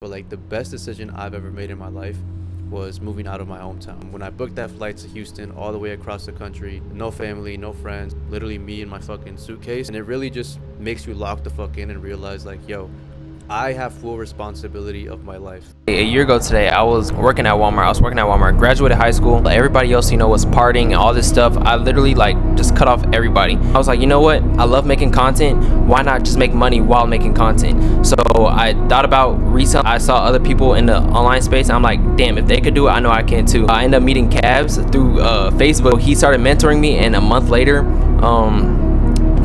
But like the best decision I've ever made in my life was moving out of my hometown. When I booked that flight to Houston all the way across the country, no family, no friends, literally me and my fucking suitcase. And it really just makes you lock the fuck in and realize like, yo, I have full responsibility of my life. A year ago today, I was working at Walmart. Graduated high school. Everybody else, was partying and all this stuff. I literally just cut off everybody. I was like, you know what? I love making content. Why not just make money while making content? So I thought about reselling. I saw other people in the online space. And I'm like, damn, if they could do it, I know I can too. I ended up meeting Cabs through Facebook. He started mentoring me, and a month later,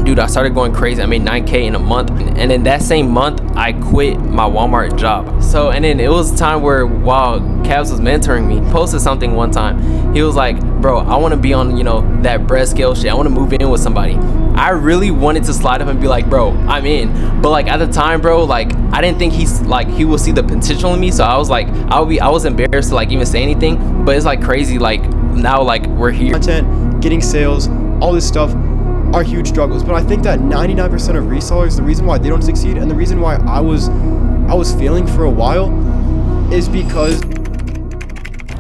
dude, I started going crazy. I made $9K in a month, and then that same month I quit my Walmart job. So, and then it was a time where while Cabs was mentoring me, posted something one time. He was like, bro, I want to be on that bread scale shit. I want to move in with somebody. I really wanted to slide up and be like, bro, I'm in. But at the time, bro, I didn't think he will see the potential in me. So I was like, I was embarrassed to even say anything. But it's crazy. Now we're here. Content, getting sales, all this stuff are huge struggles. But I think that 99% of resellers, the reason why they don't succeed and the reason why I was failing for a while is because.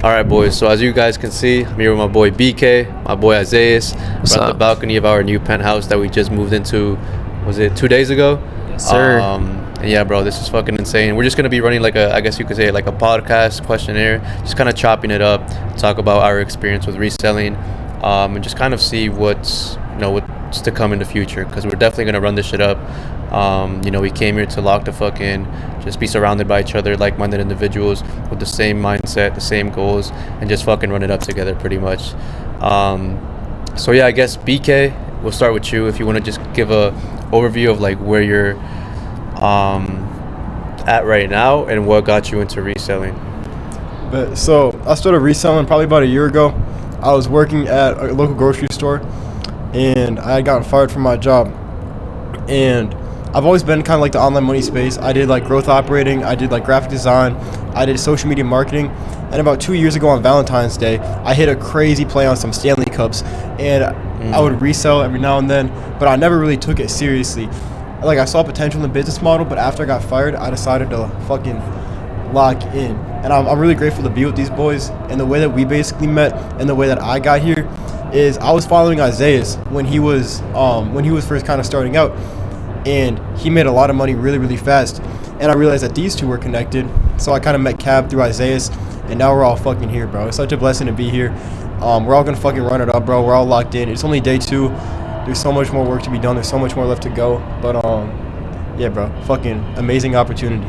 All right, boys. So as you guys can see, I'm here with my boy BK, my boy Isaiah. We're at the balcony of our new penthouse that we just moved into. Was it 2 days ago? Yes, sir. And yeah, bro, this is fucking insane. We're just gonna be running I guess you could say a podcast questionnaire, just kind of chopping it up, talk about our experience with reselling, and just kind of see what's to come in the future, because we're definitely gonna run this shit up. We came here to lock the fuck in, just be surrounded by each other, like-minded individuals with the same mindset, the same goals, and just fucking run it up together, pretty much. So yeah, I guess BK, we'll start with you. If you want to just give a overview of where you're at right now and what got you into reselling. But so I started reselling probably about a year ago. I was working at a local grocery store, and I had gotten fired from my job. And I've always been kind of the online money space. I did growth operating, I did graphic design, I did social media marketing. And about 2 years ago on Valentine's Day, I hit a crazy play on some Stanley Cups, and I would resell every now and then, but I never really took it seriously. I saw potential in the business model, but after I got fired, I decided to fucking lock in. And I'm really grateful to be with these boys. And the way that we basically met and the way that I got here is I was following Isaiah when he was first kind of starting out, and he made a lot of money really, really fast. And I realized that these two were connected, so I kind of met Cab through Isaiah, and now we're all fucking here, bro. It's such a blessing to be here. We're all gonna fucking run it up, bro. We're all locked in. It's only day 2. There's so much more work to be done. There's so much more left to go. But yeah, bro, fucking amazing opportunity.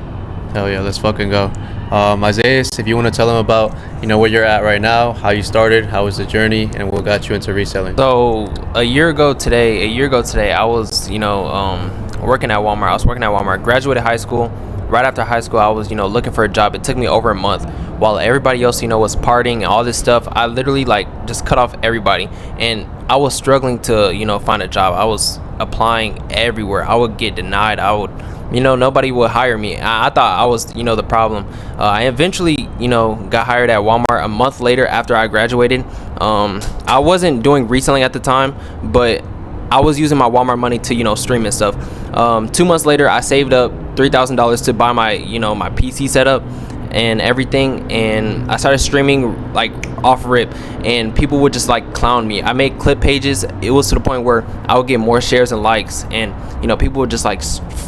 Hell yeah, let's fucking go. Isaiah, if you want to tell them about where you're at right now, how you started, how was the journey, and what got you into reselling. So a year ago today, I was working at Walmart. Graduated high school. Right after high school, I was looking for a job. It took me over a month. While everybody else was partying and all this stuff, I literally just cut off everybody, and I was struggling to find a job. I was applying everywhere. I would get denied. Nobody would hire me. I thought I was the problem. I eventually got hired at Walmart a month later after I graduated. I wasn't doing reselling at the time, but I was using my Walmart money to stream and stuff. 2 months later, I saved up $3,000 to buy my my PC setup and everything, and I started streaming off rip, and people would just clown me. I made clip pages. It was to the point where I would get more shares and likes, and people would just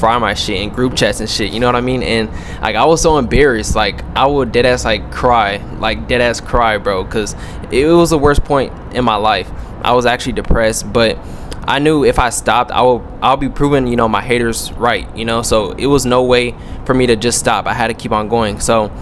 fry my shit in group chats and shit, you know what I mean? And I was so embarrassed. I would dead ass cry, bro, because it was the worst point in my life. I was actually depressed, but I knew if I stopped, I'll be proving my haters right, so it was no way for me to just stop. I had to keep on going. So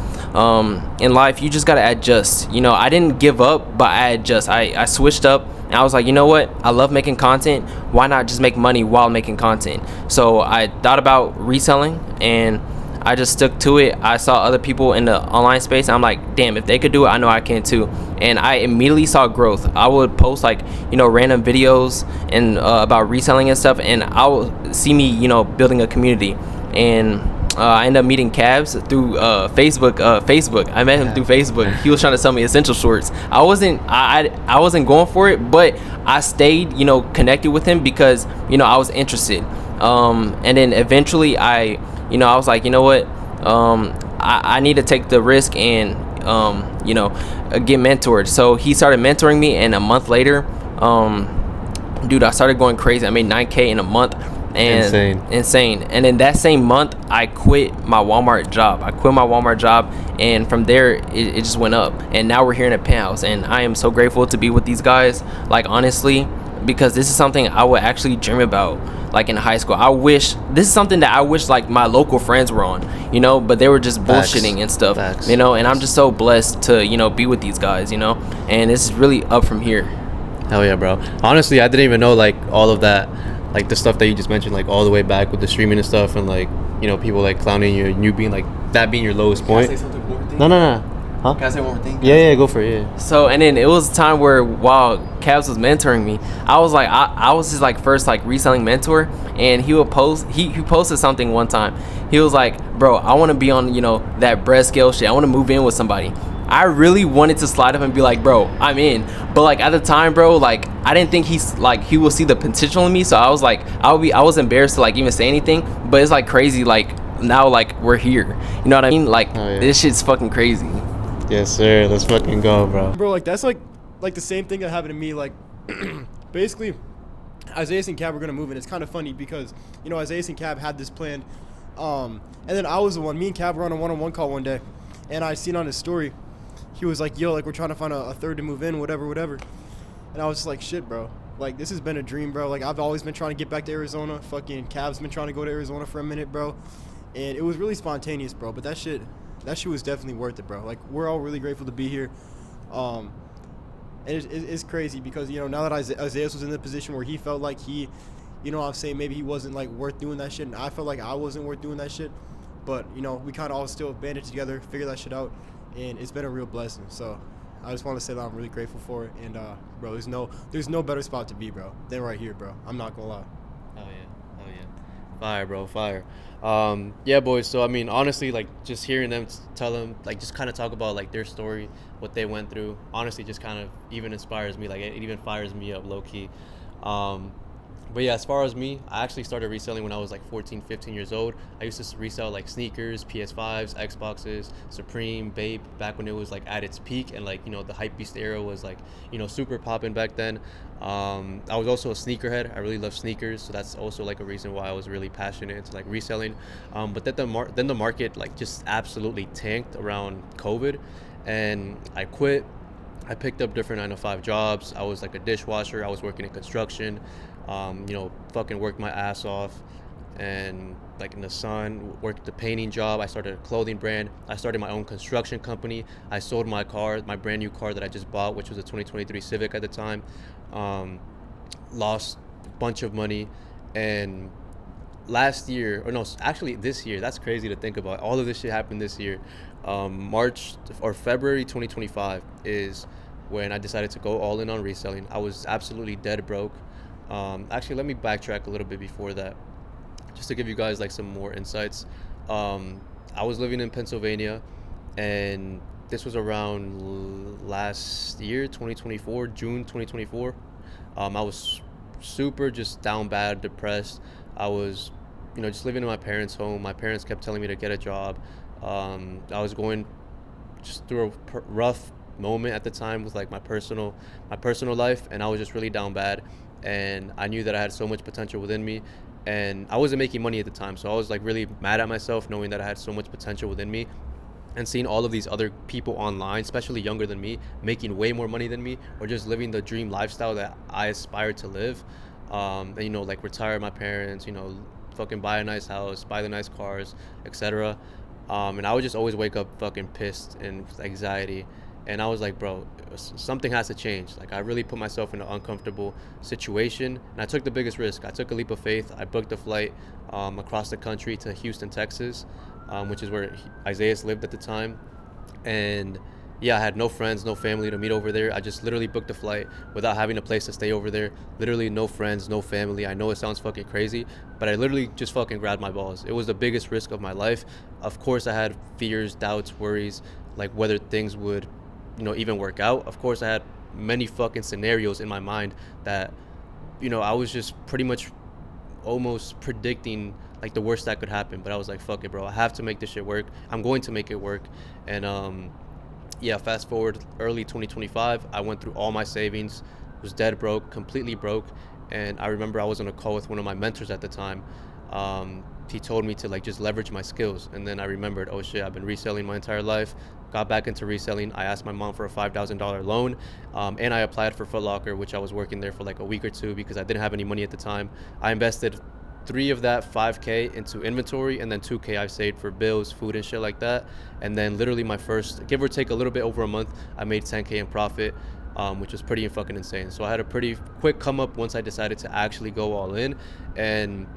in life, you just gotta adjust. I didn't give up, but I adjust. I switched up, and I was like, you know what, I love making content. Why not just make money while making content? So I thought about reselling, and I just stuck to it. I saw other people in the online space, and I'm like, damn, if they could do it, I know I can too. And I immediately saw growth. I would post random videos and about reselling and stuff, and I would see me building a community. And I ended up meeting Cabs through Facebook. I met him through Facebook. He was trying to sell me essential shorts. I wasn't going for it, but I stayed connected with him because I was interested. And then eventually I was like, you know what, I need to take the risk and get mentored. So he started mentoring me, and a month later, dude, I started going crazy. I made 9K in a month. And insane. And then that same month, I quit my Walmart job. And from there, it just went up. And now we're here in a penthouse, and I am so grateful to be with these guys, like, honestly, because this is something I would actually dream about, like, in high school. This is something that I wish, like, my local friends were on, but they were just bullshitting and stuff. And I'm just so blessed to be with these guys, and it's really up from here. Hell yeah, bro. Honestly, I didn't even know, like, all of that, like, the stuff that you just mentioned, like, all the way back with the streaming and stuff, and, like, people, like, clowning you, and you being, like, that being your lowest point. Can I say something more thing? No. Huh? Can I say one more thing? Yeah, go for it, yeah. So, and then it was a time where, while Cavs was mentoring me, I was, like, I was his, like, first, like, reselling mentor, and he would post, he posted something one time. He was like, bro, I want to be on, that bread scale shit. I want to move in with somebody. I really wanted to slide up and be like, bro, I'm in. But, like, at the time, bro, like, I didn't think he will see the potential in me. So I was like, I was embarrassed to, like, even say anything. But it's, like, crazy, like, now, like, we're here. You know what I mean? Like, This shit's fucking crazy. Yes, sir. Let's fucking go, bro. Bro, like, that's like the same thing that happened to me. Like, basically, Isaiah and Cab were gonna move in. It's kind of funny because Isaiah and Cab had this planned, and then I was the one. Me and Cab were on a one-on-one call one day, and I seen on his story, he was like, "Yo, like, we're trying to find a third to move in, whatever." And I was just like, "Shit, bro. Like, this has been a dream, bro. Like, I've always been trying to get back to Arizona. Fucking Cab's been trying to go to Arizona for a minute, bro. And it was really spontaneous, bro. But that shit was definitely worth it, bro. Like, we're all really grateful to be here. And it's crazy because, now that Isaiah was in the position where he felt like he, I'm saying maybe he wasn't, like, worth doing that shit. And I felt like I wasn't worth doing that shit. But, we kind of all still banded together, figured that shit out. And it's been a real blessing. So I just want to say that I'm really grateful for it. And, bro, there's no better spot to be, bro, than right here, bro. I'm not going to lie. Hell yeah. Fire, bro, fire. Yeah, boys. So, I mean, honestly, like, just hearing them tell them, like, just kind of talk about, like, their story, what they went through, honestly, just kind of even inspires me. Like, it even fires me up low-key. But yeah, as far as me, I actually started reselling when I was like 14, 15 years old. I used to resell like sneakers, PS5s, Xboxes, Supreme, Bape, back when it was like at its peak, and like, the hypebeast era was like, super popping back then. I was also a sneakerhead. I really love sneakers, so that's also like a reason why I was really passionate into like reselling. But then the market like just absolutely tanked around COVID, and I quit. I picked up different 9-to-5 jobs. I was like a dishwasher. I was working in construction. Fucking worked my ass off, and like in the sun, worked the painting job. I started a clothing brand. I started my own construction company. I sold my car, my brand new car that I just bought, which was a 2023 Civic at the time. Lost a bunch of money, and this year, that's crazy to think about. All of this shit happened this year. March or February 2025 is when I decided to go all in on reselling. I was absolutely dead broke. Actually, let me backtrack a little bit before that, just to give you guys like some more insights. I was living in Pennsylvania, and this was around last year, 2024, June 2024. I was super just down bad, depressed. I was, just living in my parents' home. My parents kept telling me to get a job. I was going just through a rough moment at the time with like my personal life, and I was just really down bad. And I knew that I had so much potential within me, and I wasn't making money at the time, so I was like really mad at myself, knowing that I had so much potential within me, and seeing all of these other people online, especially younger than me, making way more money than me, or just living the dream lifestyle that I aspired to live. And, like retire my parents, fucking buy a nice house, buy the nice cars, etc. And I would just always wake up fucking pissed and with anxiety. And I was like, bro, something has to change. Like, I really put myself in an uncomfortable situation, and I took the biggest risk. I took a leap of faith. I booked a flight across the country to Houston, Texas, which is where Isaiah lived at the time. And yeah, I had no friends, no family to meet over there. I just literally booked a flight without having a place to stay over there. Literally no friends, no family. I know it sounds fucking crazy, but I literally just fucking grabbed my balls. It was the biggest risk of my life. Of course, I had fears, doubts, worries, like whether things would even work out. Of course, I had many fucking scenarios in my mind that I was just pretty much almost predicting like the worst that could happen. But I was like, fuck it, bro. I have to make this shit work. I'm going to make it work. And yeah, fast forward early 2025, I went through all my savings, was dead broke, completely broke. And I remember I was on a call with one of my mentors at the time. He told me to like just leverage my skills. And then I remembered, oh shit, I've been reselling my entire life. Got back into reselling. I asked my mom for a $5,000 loan, and I applied for Foot Locker, which I was working there for like a week or two because I didn't have any money at the time. I invested 3 of that 5K into inventory, and then 2K I saved for bills, food, and shit like that. And then literally my first, give or take a little bit over a month, I made 10K in profit, which was pretty fucking insane. So I had a pretty quick come up once I decided to actually go all in. And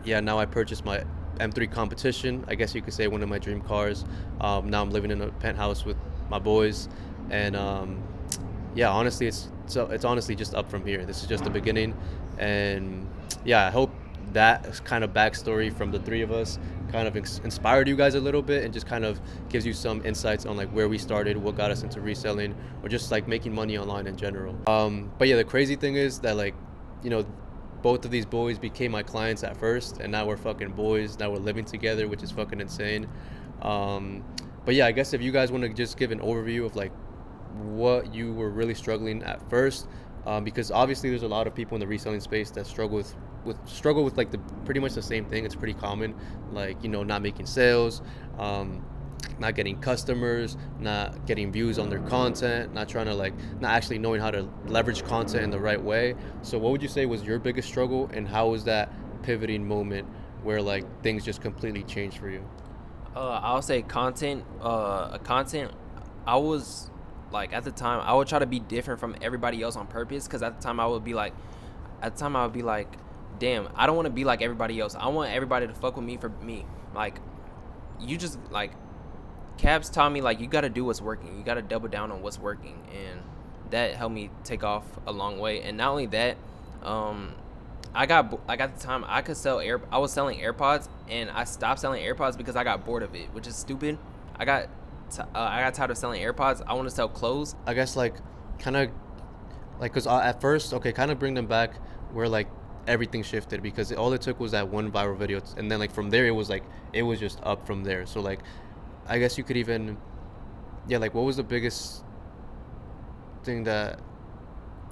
yeah, now I purchased my M3 competition, I guess you could say one of my dream cars. Now I'm living in a penthouse with my boys, and yeah, honestly, it's honestly just up from here. This is just the beginning, and yeah, I hope that kind of backstory from the 3 of us kind of inspired you guys a little bit, and just kind of gives you some insights on like where we started, what got us into reselling, or just like making money online in general. But yeah, the crazy thing is that, like, you know, both of these boys became my clients at first, and now we're fucking boys. Now we're living together, which is fucking insane. But yeah, I guess if you guys want to just give an overview of like what you were really struggling at first, because obviously there's a lot of people in the reselling space that struggle with like the pretty much the same thing. It's pretty common, like, you know, not making sales, not getting customers, not getting views on their content, not actually knowing how to leverage content in the right way. So what would you say was your biggest struggle, and how was that pivoting moment where like things just completely changed for you? I'll say content. I was like, at the time, I would try to be different from everybody else on purpose, because at the time I would be like, damn, I don't want to be like everybody else. I want everybody to fuck with me for me. Like, you just like, Cabs taught me like, you got to do what's working. You got to double down on what's working, and that helped me take off a long way. And not only that, I got like, at the time I was selling AirPods, and I stopped selling AirPods because I got bored of it, which is stupid. I got tired of selling AirPods. I want to sell clothes. I guess like kind of like, because at first, okay, kind of bring them back where like everything shifted, because all it took was that one viral video, and then like from there it was just up from there. So like, I guess you could even, yeah, like what was the biggest thing that,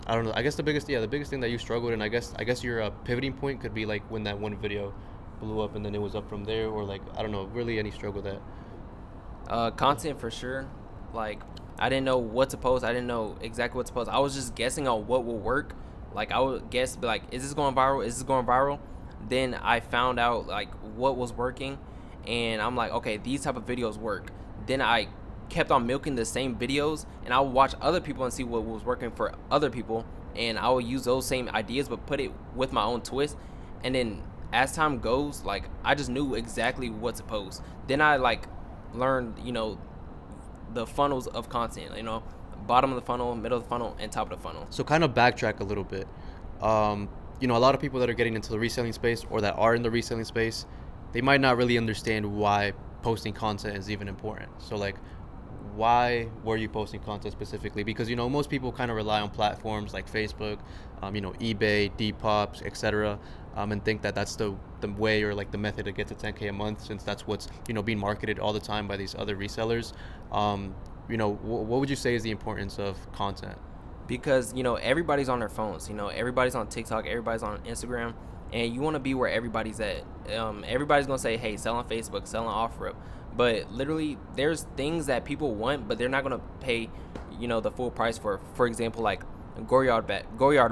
I don't know, I guess the biggest thing that you struggled, and I guess your pivoting point could be like when that one video blew up and then it was up from there, or like, I don't know, really any struggle that. Content for sure. Like, I didn't know what to post. I didn't know exactly what to post. I was just guessing on what will work. Like, I would guess, be like, is this going viral? Is this going viral? Then I found out like what was working, and I'm like, okay, these type of videos work. Then I kept on milking the same videos, and I would watch other people and see what was working for other people, and I would use those same ideas but put it with my own twist. And then as time goes, like, I just knew exactly what to post. Then I like learned, you know, the funnels of content, you know, bottom of the funnel, middle of the funnel, and top of the funnel. So kind of backtrack a little bit. You know, a lot of people that are getting into the reselling space, or that are in the reselling space, they might not really understand why posting content is even important. So like, why were you posting content specifically? Because, you know, most people kind of rely on platforms like Facebook, you know, eBay, Depop, etc., and think that that's the way, or like the method to get to 10K a month, since that's what's, you know, being marketed all the time by these other resellers. You know, what would you say is the importance of content? Because, you know, everybody's on their phones. You know, everybody's on TikTok, everybody's on Instagram, and you want to be where everybody's at. Everybody's gonna say, hey, sell on Facebook, sell on OfferUp, but literally there's things that people want, but they're not gonna pay, you know, the full price for. For example, like Goyard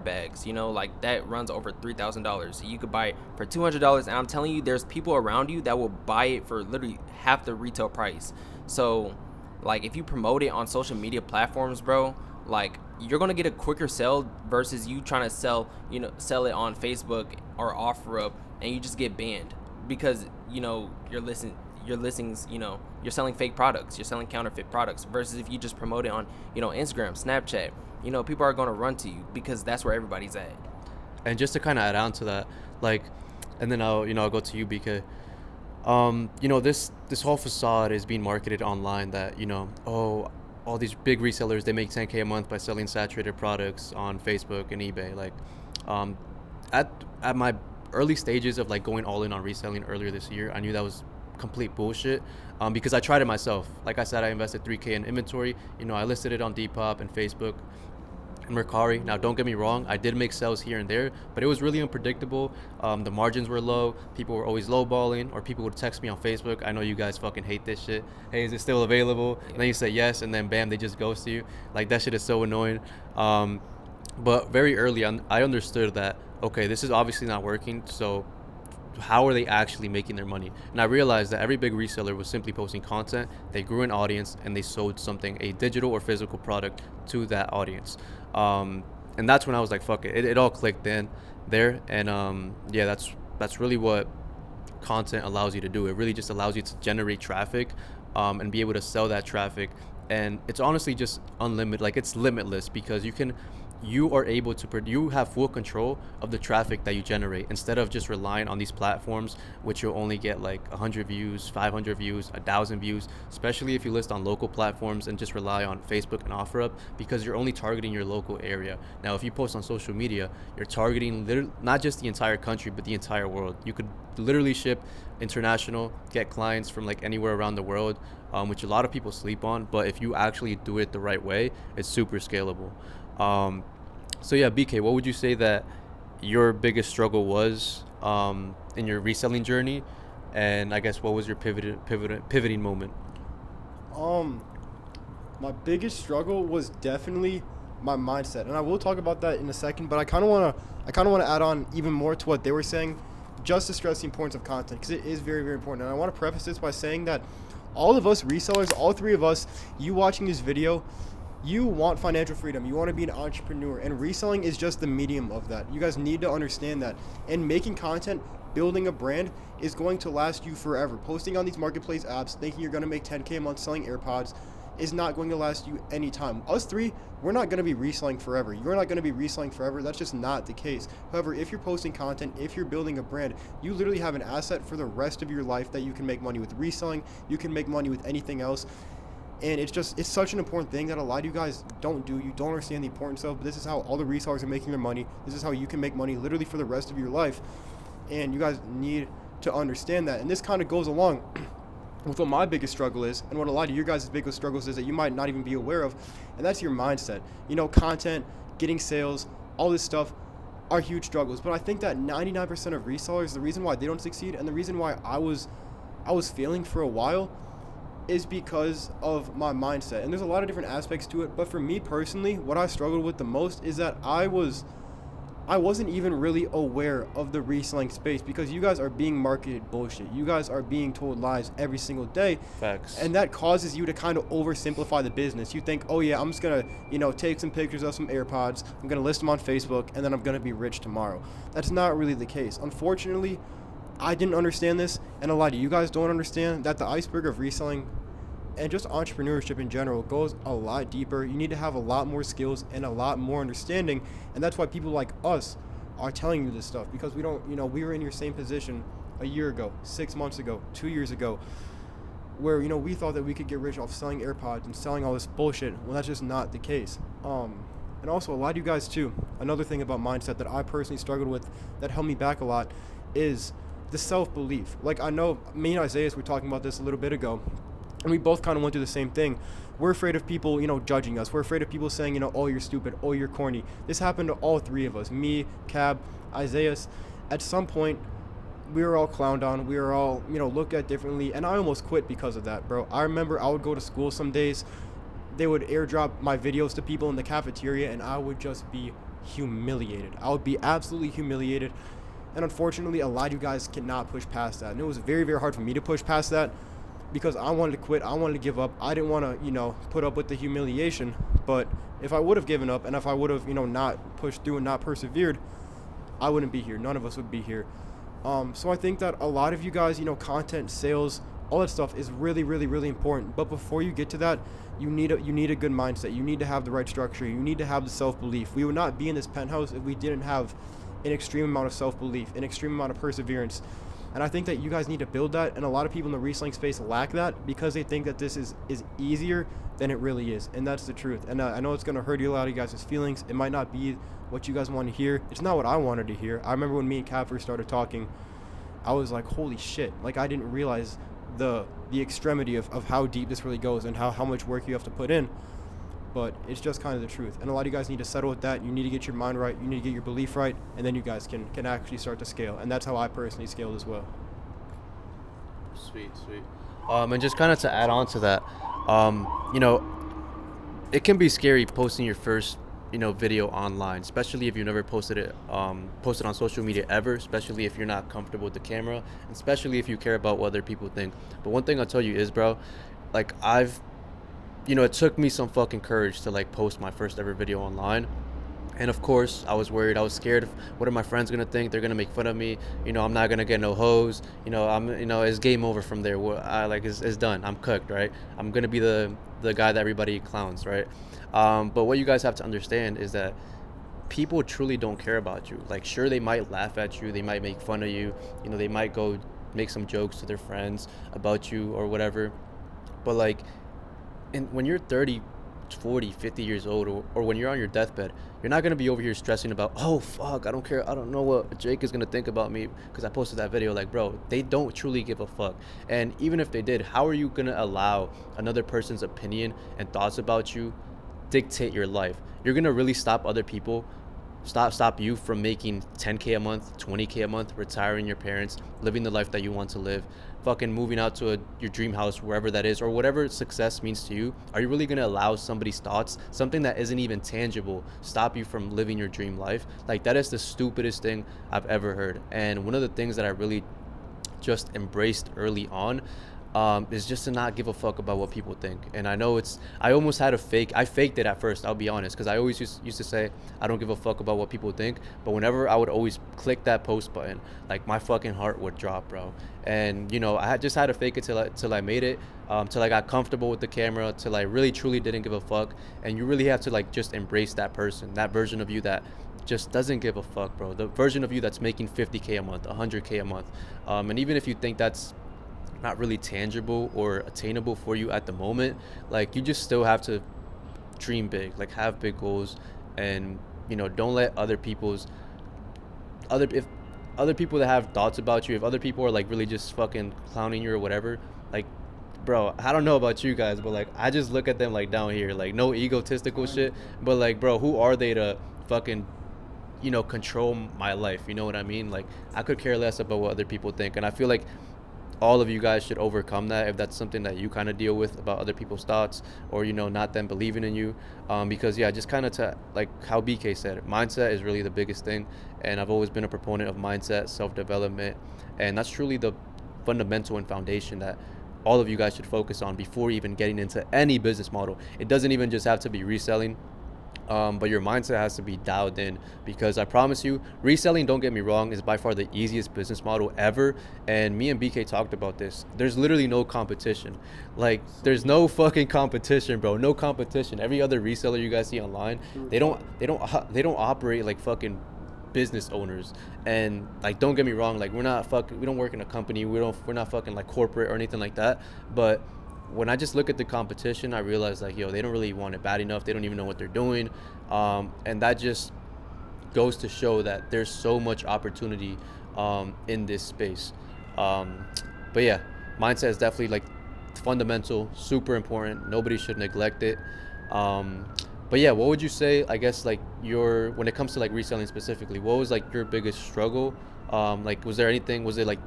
bags, you know, like that runs over $3,000. So you could buy it for $200, and I'm telling you, there's people around you that will buy it for literally half the retail price. So like, if you promote it on social media platforms, bro, like, you're gonna get a quicker sell versus you trying to sell it on Facebook or OfferUp, and you just get banned because, you know, your listings, you know, you're selling fake products, you're selling counterfeit products, versus if you just promote it on, you know, Instagram, Snapchat, you know, people are gonna run to you because that's where everybody's at. And just to kind of add on to that, like, and then I'll go to you, BK. You know, this whole facade is being marketed online that, you know, oh, all these big resellers, they make 10K a month by selling saturated products on Facebook and eBay. Like, at my early stages of like going all in on reselling earlier this year, I knew that was complete bullshit, because I tried it myself. Like I said, I invested 3K in inventory. I listed it on Depop and Facebook and Mercari. Now, don't get me wrong, I did make sales here and there, but it was really unpredictable. The margins were low. People were always lowballing, or people would text me on Facebook. I know you guys fucking hate this shit. Hey, is it still available? And then you say yes, and then bam, they just ghost you. Like, that shit is so annoying. But very early on, I understood that, okay, this is obviously not working, so how are they actually making their money? And I realized that every big reseller was simply posting content. They grew an audience and they sold something, a digital or physical product, to that audience. And that's when I was like, fuck it. It all clicked in there. And yeah, that's really what content allows you to do. It really just allows you to generate traffic, and be able to sell that traffic. And it's honestly just unlimited. Like, it's limitless, because you are able to you have full control of the traffic that you generate, instead of just relying on these platforms, which you'll only get like 100 views, 500 views, 1,000 views, especially if you list on local platforms and just rely on Facebook and OfferUp, because you're only targeting your local area. Now, if you post on social media, you're targeting not just the entire country, but the entire world. You could literally ship international, get clients from like anywhere around the world, which a lot of people sleep on. But if you actually do it the right way, it's super scalable. So yeah, BK, what would you say that your biggest struggle was in your reselling journey? And I guess, what was your pivoting moment? My biggest struggle was definitely my mindset, and I will talk about that in a second. But I kind of want to add on even more to what they were saying, just to stress the importance of content, because it is very, very important. And I want to preface this by saying that all of us resellers, all three of us, you watching this video, you want financial freedom. You want to be an entrepreneur, and reselling is just the medium of that. You guys need to understand that. And making content, building a brand, is going to last you forever. Posting on these marketplace apps, thinking you're going to make 10K a month selling AirPods, is not going to last you any time. Us three, we're not going to be reselling forever. You're not going to be reselling forever. That's just not the case. However, if you're posting content, if you're building a brand, you literally have an asset for the rest of your life that you can make money with. Reselling, you can make money with anything else. And it's such an important thing that a lot of you guys don't do. You don't understand the importance of. But this is how all the resellers are making their money. This is how you can make money literally for the rest of your life. And you guys need to understand that. And this kind of goes along with what my biggest struggle is, and what a lot of your guys' biggest struggles is that you might not even be aware of. And that's your mindset. Content, getting sales, all this stuff are huge struggles. But I think that 99% of resellers, the reason why they don't succeed, and the reason why I was failing for a while, is because of my mindset. And there's a lot of different aspects to it, but for me personally, what I struggled with the most is that I wasn't even really aware of the reselling space, because you guys are being marketed bullshit. You guys are being told lies every single day. Facts. And that causes you to kind of oversimplify the business. You think, oh yeah, I'm just gonna, take some pictures of some AirPods, I'm gonna list them on Facebook, and then I'm gonna be rich tomorrow. That's not really the case. Unfortunately, I didn't understand this, and a lot of you guys don't understand that the iceberg of reselling and just entrepreneurship in general goes a lot deeper. You need to have a lot more skills and a lot more understanding, and that's why people like us are telling you this stuff, because we don't, we were in your same position a year ago, 6 months ago, 2 years ago, where, we thought that we could get rich off selling AirPods and selling all this bullshit. Well, that's just not the case. And also, a lot of you guys too, another thing about mindset that I personally struggled with that held me back a lot is the self-belief. Like, I know me and Isaiah were talking about this a little bit ago, and we both kind of went through the same thing. We're afraid of people, judging us. We're afraid of people saying, oh, you're stupid, oh, you're corny. This happened to all three of us, me, Cab, Isaiah. At some point, we were all clowned on. We were all, looked at differently, and I almost quit because of that, bro. I remember I would go to school some days. They would airdrop my videos to people in the cafeteria, and I would just be humiliated. I would be absolutely humiliated. And unfortunately, a lot of you guys cannot push past that. And it was very, very hard for me to push past that, because I wanted to quit. I wanted to give up. I didn't want to, put up with the humiliation. But if I would have given up, and if I would have, not pushed through and not persevered, I wouldn't be here. None of us would be here. So I think that a lot of you guys, content, sales, all that stuff is really, really, really important. But before you get to that, you need a good mindset. You need to have the right structure. You need to have the self-belief. We would not be in this penthouse if we didn't have an extreme amount of self-belief, an extreme amount of perseverance. And I think that you guys need to build that, and a lot of people in the reselling space lack that because they think that this is easier than it really is, and that's the truth. And I know it's going to hurt you a lot of you guys' feelings. It might not be what you guys want to hear. It's not what I wanted to hear. I remember when me and Kat first started talking, I was like, holy shit, like I didn't realize the extremity of how deep this really goes and how much work you have to put in. But it's just kind of the truth. And a lot of you guys need to settle with that. You need to get your mind right. You need to get your belief right. And then you guys can actually start to scale. And that's how I personally scaled as well. Sweet. And just kind of to add on to that, you know, it can be scary posting your first, you know, video online, especially if you never posted on social media ever, especially if you're not comfortable with the camera, and especially if you care about what other people think. But one thing I'll tell you is, bro, like it took me some fucking courage to like post my first ever video online. And of course, I was worried. I was scared of what are my friends gonna think? They're gonna make fun of me. I'm not gonna get no hoes. It's game over from there. It's done. I'm cooked, right? I'm gonna be the guy that everybody clowns, right? But what you guys have to understand is that people truly don't care about you. Like, sure, they might laugh at you. They might make fun of you. They might go make some jokes to their friends about you or whatever. But like, when you're 30, 40, 50 years old, or when you're on your deathbed, you're not going to be over here stressing about, oh fuck, I don't care, I don't know what Jake is going to think about me because I posted that video. Like, bro, they don't truly give a fuck. And even if they did, how are you going to allow another person's opinion and thoughts about you dictate your life? You're going to really stop other people, stop you from making 10K a month, 20K a month, retiring your parents, living the life that you want to live, fucking moving out to your dream house, wherever that is, or whatever success means to you? Are you really going to allow somebody's thoughts, something that isn't even tangible, stop you from living your dream life? Like, that is the stupidest thing I've ever heard. And one of the things that I really just embraced early on is just to not give a fuck about what people think. And I know I almost had I faked it at first, I'll be honest, because I always used to say I don't give a fuck about what people think. But whenever I would always click that post button, like, my fucking heart would drop, bro. And I just had to fake it till I made it, till I got comfortable with the camera, till I really truly didn't give a fuck. And you really have to like just embrace that person, that version of you that just doesn't give a fuck, bro. The version of you that's making 50K a month, 100K a month. And even if you think that's not really tangible or attainable for you at the moment, like, you just still have to dream big, like, have big goals. And don't let if other people that have thoughts about you, if other people are like really just fucking clowning you or whatever, like, bro, I don't know about you guys, but like, I just look at them like down here, like, no egotistical shit, but like, bro, who are they to fucking control my life? You know what I mean? Like, I could care less about what other people think. And I feel like all of you guys should overcome that if that's something that you kind of deal with, about other people's thoughts, or not them believing in you, because just kind of to like how BK said, mindset is really the biggest thing. And I've always been a proponent of mindset, self-development, and that's truly the fundamental and foundation that all of you guys should focus on before even getting into any business model. It doesn't even just have to be reselling, but your mindset has to be dialed in, because I promise you, reselling, don't get me wrong, is by far the easiest business model ever. And me and BK talked about this. There's literally no competition. Like, there's no fucking competition, bro. No competition. Every other reseller you guys see online, they don't operate like fucking business owners. And like, don't get me wrong, like, we don't work in a company, we're not fucking like corporate or anything like that. But when I just look at the competition, I realize like, they don't really want it bad enough. They don't even know what they're doing. And that just goes to show that there's so much opportunity in this space. But yeah, mindset is definitely like fundamental, super important. Nobody should neglect it. But yeah, what would you say, I guess, like, when it comes to like reselling specifically, what was like your biggest struggle? Like, was it like,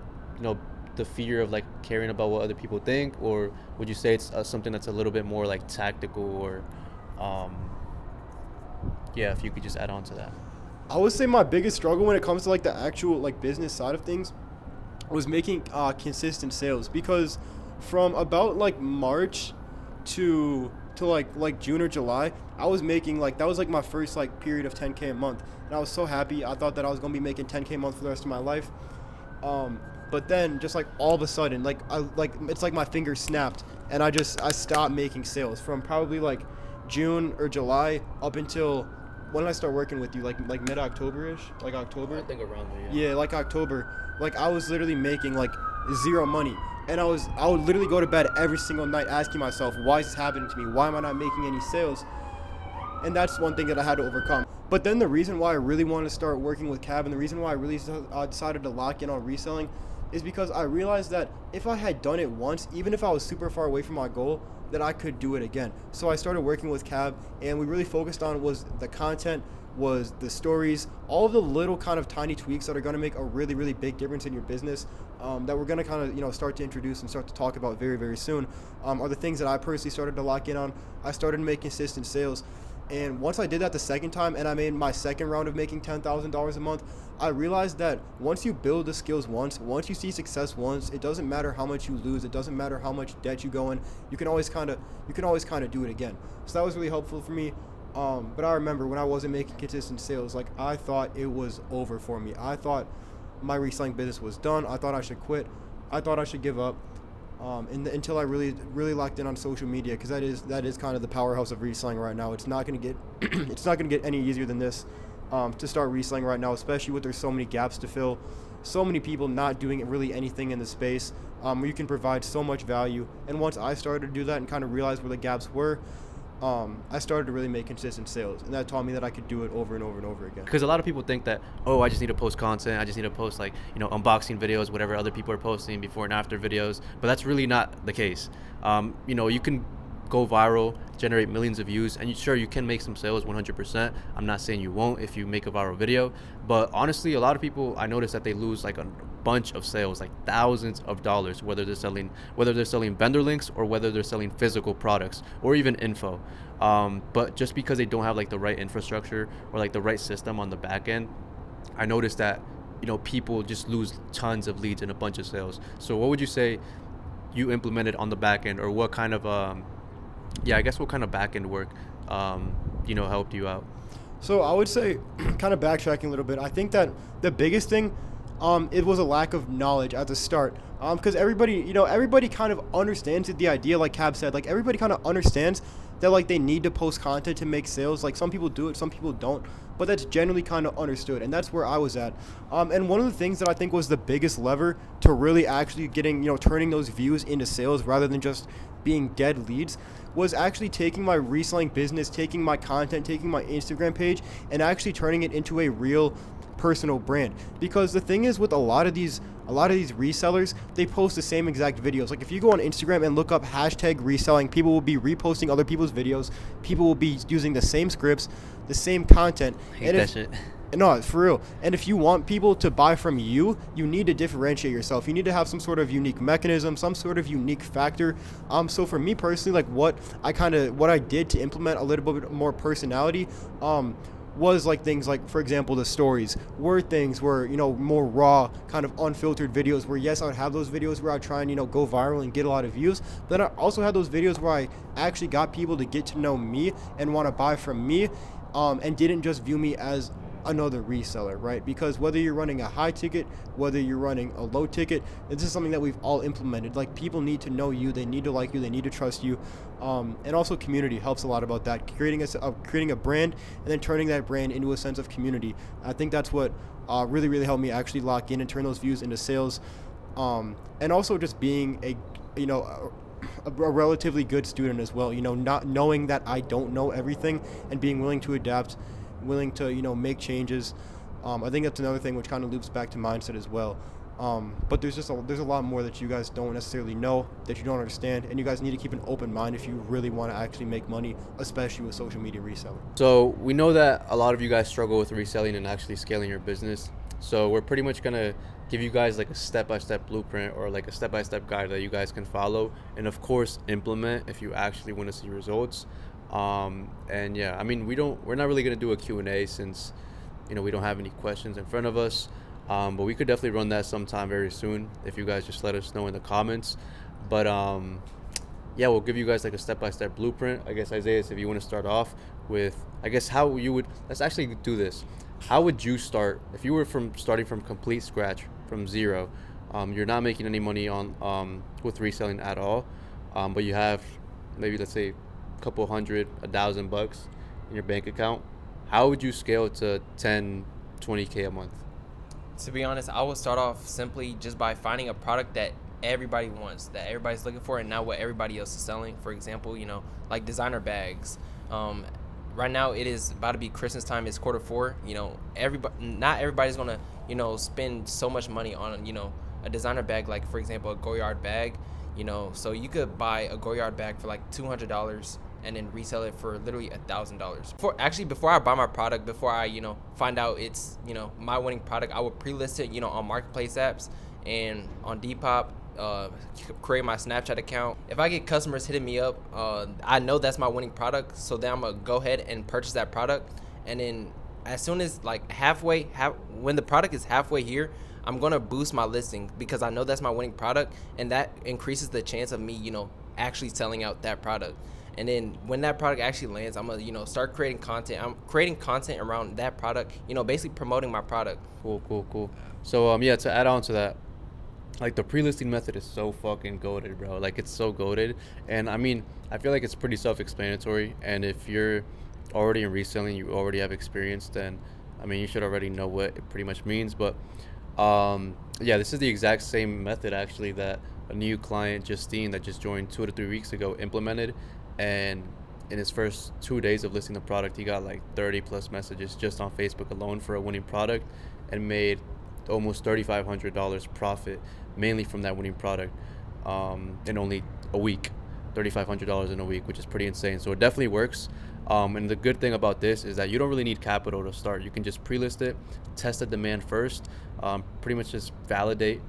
the fear of like caring about what other people think, or would you say it's something that's a little bit more like tactical, or if you could just add on to that? I would say my biggest struggle when it comes to like the actual like business side of things was making consistent sales, because from about like March to like June or July, I was making like, that was like my first like period of 10K a month, and I was so happy. I thought that I was gonna be making 10K a month for the rest of my life. But then just like all of a sudden, it's like my finger snapped, and I stopped making sales from probably like June or July up until when did I start working with you? Like mid October-ish, like October. I think around there. Yeah. Yeah, like October. Like I was literally making like zero money, and I would literally go to bed every single night asking myself, why is this happening to me? Why am I not making any sales? And that's one thing that I had to overcome. But then the reason why I really wanted to start working with Cab, and the reason why I really decided to lock in on reselling, is because I realized that if I had done it once, even if I was super far away from my goal, that I could do it again. So I started working with Cab, and we really focused on was the content, was the stories, all of the little kind of tiny tweaks that are going to make a really, really big difference in your business, that we're going to kind of, start to introduce and start to talk about very, very soon, are the things that I personally started to lock in on. I started to make consistent sales. And once I did that the second time, and I made my second round of making $10,000 a month, I realized that once you build the skills once you see success once, it doesn't matter how much you lose, it doesn't matter how much debt you go in, you can always kind of do it again. So that was really helpful for me. But I remember when I wasn't making consistent sales, like I thought it was over for me. I thought my reselling business was done. I thought I should quit. I thought I should give up. Until I really locked in on social media, because that is kind of the powerhouse of reselling right now. It's not going to get any easier than this to start reselling right now, especially with there's so many gaps to fill, so many people not doing really anything in the space, where you can provide so much value. And once I started to do that and kind of realized where the gaps were, I started to really make consistent sales, and that taught me that I could do it over and over and over again. Because a lot of people think that, I just need to post content, I just need to post unboxing videos, whatever other people are posting, before and after videos, but that's really not the case. You can go viral, generate millions of views, and sure, you can make some sales 100%. I'm not saying you won't if you make a viral video, but honestly, a lot of people, I notice that they lose like a bunch of sales, like thousands of dollars, whether they're selling vendor links or whether they're selling physical products or even info. But just because they don't have like the right infrastructure or like the right system on the back end, I noticed that people just lose tons of leads and a bunch of sales. So what would you say you implemented on the back end, or what kind of what kind of back end work helped you out? So I would say, kind of backtracking a little bit, I think that the biggest thing, it was a lack of knowledge at the start, because everybody kind of understands the idea, like Cab said, like everybody kind of understands that like they need to post content to make sales. Like some people do it, some people don't, but that's generally kind of understood, and that's where I was at. And one of the things that I think was the biggest lever to really actually getting, turning those views into sales rather than just being dead leads, was actually taking my reselling business, taking my content, taking my Instagram page, and actually turning it into a real personal brand. Because the thing is, with a lot of these resellers, they post the same exact videos. Like if you go on Instagram and look up hashtag reselling, people will be reposting other people's videos, people will be using the same scripts, the same content. I hate that shit. No, for real. And if you want people to buy from you, you need to differentiate yourself. You need to have some sort of unique mechanism, some sort of unique factor. So for me personally, like what I did to implement a little bit more personality, was like things like, for example, the stories were things where, more raw, kind of unfiltered videos where, yes, I would have those videos where I try and, go viral and get a lot of views. But then I also had those videos where I actually got people to get to know me and want to buy from me, and didn't just view me as another reseller, right? Because whether you're running a high ticket, whether you're running a low ticket, this is something that we've all implemented. Like people need to know you, they need to like you, they need to trust you, and also community helps a lot about that. Creating a brand and then turning that brand into a sense of community. I think that's what really, really helped me actually lock in and turn those views into sales, and also just being a relatively good student as well. Not knowing that I don't know everything and being willing to adapt, willing to make changes. I think that's another thing which kind of loops back to mindset as well. But there's a lot more that you guys don't necessarily know, that you don't understand, and you guys need to keep an open mind if you really want to actually make money, especially with social media reselling. So we know that a lot of you guys struggle with reselling and actually scaling your business. So we're pretty much gonna give you guys like a step-by-step blueprint or like a step-by-step guide that you guys can follow and of course implement if you actually want to see results. And yeah, I mean, we're not really gonna do a Q&A since we don't have any questions in front of us, but we could definitely run that sometime very soon if you guys just let us know in the comments. But yeah, we'll give you guys like a step-by-step blueprint. I guess, Isaiah, if you want to start off with, I guess, how you would, let's actually do this. How would you start if you were starting from complete scratch, from zero? You're not making any money on with reselling at all, but you have maybe, let's say, a couple hundred, $1,000 in your bank account. how would you scale to 10, 20K a month? To be honest, I would start off simply just by finding a product that everybody wants, that everybody's looking for, and not what everybody else is selling. For example, like designer bags. Right now, it is about to be Christmas time. It's Q4. Not everybody's gonna, spend so much money on, a designer bag. Like for example, a Goyard bag. So you could buy a Goyard bag for like $200 and then resell it for literally $1,000. Before I buy my product, before I find out it's my winning product, I would pre-list it on marketplace apps and on Depop. Create my Snapchat account. If I get customers hitting me up, I know that's my winning product, so then I'm gonna go ahead and purchase that product. And then as soon as like when the product is halfway here, I'm gonna boost my listing because I know that's my winning product, and that increases the chance of me actually selling out that product. And then when that product actually lands, I'm gonna start creating content. I'm creating content around that product, basically promoting my product. Cool. So yeah, to add on to that, like the pre-listing method is so fucking goated, bro. Like it's so goated. And I mean, I feel like it's pretty self-explanatory. And if you're already in reselling, you already have experience, then I mean, you should already know what it pretty much means. But yeah, this is the exact same method actually that a new client, Justine, that just joined 2 to 3 weeks ago, implemented. And in his first 2 days of listing the product, he got like 30 plus messages just on Facebook alone for a winning product, and made almost $3,500 profit mainly from that winning product in only a week. $3,500 in a week, which is pretty insane. So it definitely works. And the good thing about this is that you don't really need capital to start. You can just pre-list it, test the demand first, pretty much just validate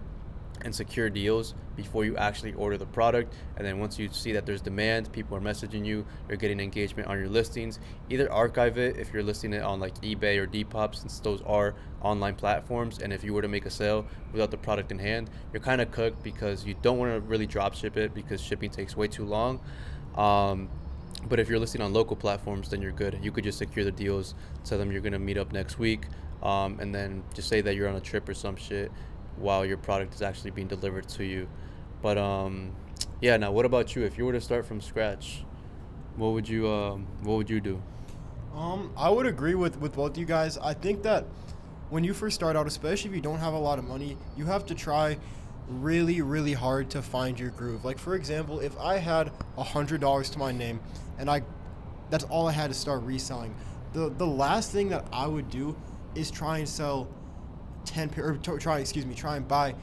and secure deals before you actually order the product. And then once you see that there's demand, people are messaging you, you're getting engagement on your listings, either archive it if you're listing it on like eBay or Depop, since those are online platforms. And if you were to make a sale without the product in hand, you're kind of cooked, because you don't want to really drop ship it because shipping takes way too long. But if you're listing on local platforms, then you're good. You could just secure the deals, tell them you're going to meet up next week, and then just say that you're on a trip or some shit while your product is actually being delivered to you. But yeah, now what about you? If you were to start from scratch, what would you do? I would agree with both you guys. I think that when you first start out, especially if you don't have a lot of money, you have to try really, really hard to find your groove. Like for example, if I had $100 to my name and that's all I had to start reselling, the last thing that I would do is try and sell try and buy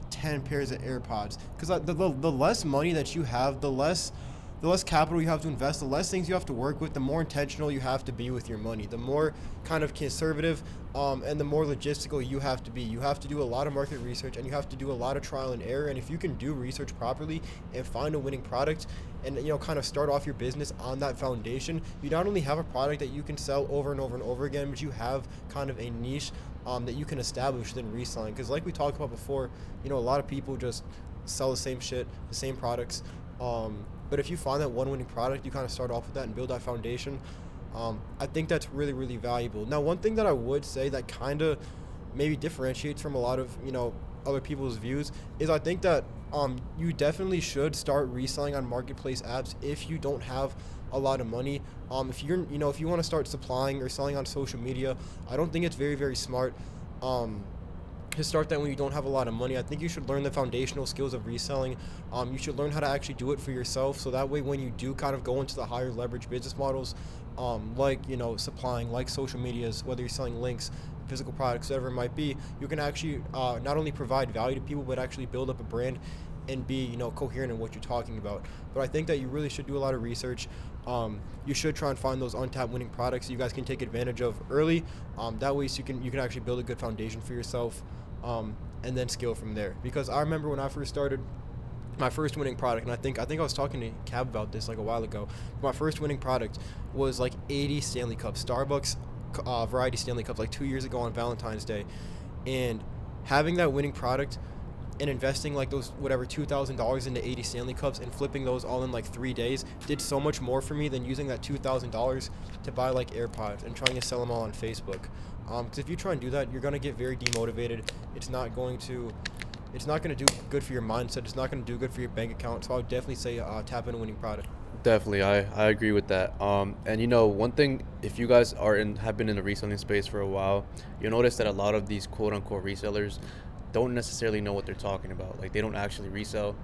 10 pairs of AirPods, because the less money that you have, the less capital you have to invest, the less things you have to work with, the more intentional you have to be with your money, the more kind of conservative and the more logistical you have to be. You have to do a lot of market research, and you have to do a lot of trial and error. And if you can do research properly and find a winning product and kind of start off your business on that foundation, you not only have a product that you can sell over and over and over again, but you have kind of a niche that you can establish within reselling. Because like we talked about before, a lot of people just sell the same shit, the same products. But if you find that one winning product, you kind of start off with that and build that foundation. I think that's really, really valuable. Now, one thing that I would say that kind of maybe differentiates from a lot of, other people's views is I think that you definitely should start reselling on marketplace apps if you don't have a lot of money. If you're, if you want to start supplying or selling on social media, I don't think it's very, very smart to start that when you don't have a lot of money. I think you should learn the foundational skills of reselling. You should learn how to actually do it for yourself, so that way when you do kind of go into the higher leverage business models, like supplying, like social medias, whether you're selling links, physical products, whatever it might be, you can actually not only provide value to people, but actually build up a brand and be coherent in what you're talking about. But I think that you really should do a lot of research. You should try and find those untapped winning products you guys can take advantage of early. That way, so you can actually build a good foundation for yourself, and then scale from there. Because I remember when I first started my first winning product, and I think I was talking to Cab about this like a while ago. My first winning product was like 80 Stanley Cups, Starbucks variety Stanley Cups, like 2 years ago on Valentine's Day. And having that winning product and investing like those whatever $2,000 into 80 Stanley Cups and flipping those all in like 3 days did so much more for me than using that $2,000 to buy like AirPods and trying to sell them all on Facebook. Because if you try and do that, you're gonna get very demotivated. It's not going to do good for your mindset. It's not going to do good for your bank account. So I would definitely say tap in a winning product. Definitely, I agree with that. And you know, one thing, if you guys are in have been in the reselling space for a while, you'll notice that a lot of these quote unquote resellers don't necessarily know what they're talking about. Like they don't actually resell.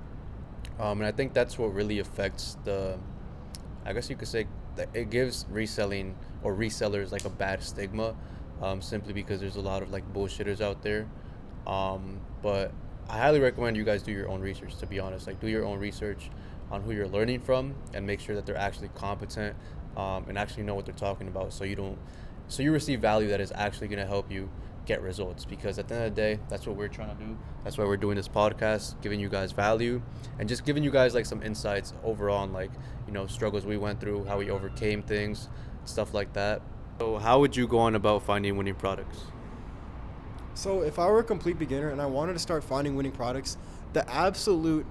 And I think that's what really affects the, I guess you could say that it gives reselling or resellers like a bad stigma, simply because there's a lot of like bullshitters out there. But I highly recommend you guys do your own research. To be honest, like do your own research on who you're learning from and make sure that they're actually competent, and actually know what they're talking about. So you don't, so you receive value that is actually going to help you get results. Because at the end of the day, that's what we're trying to do. That's why we're doing this podcast, giving you guys value and just giving you guys like some insights overall on like, you know, struggles we went through, how we overcame things, stuff like that. So how would you go on about finding winning products? So if I were a complete beginner and I wanted to start finding winning products, the absolute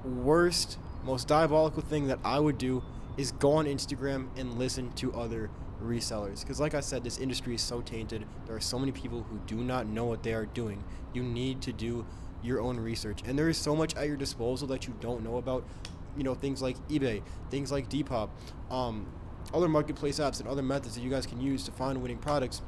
worst, most diabolical thing that I would do is go on Instagram and listen to other resellers. Because like I said, this industry is so tainted. There are so many people who do not know what they are doing. You need to do your own research. And there is so much at your disposal that you don't know about. You know, things like eBay, things like Depop, other marketplace apps and other methods that you guys can use to find winning products.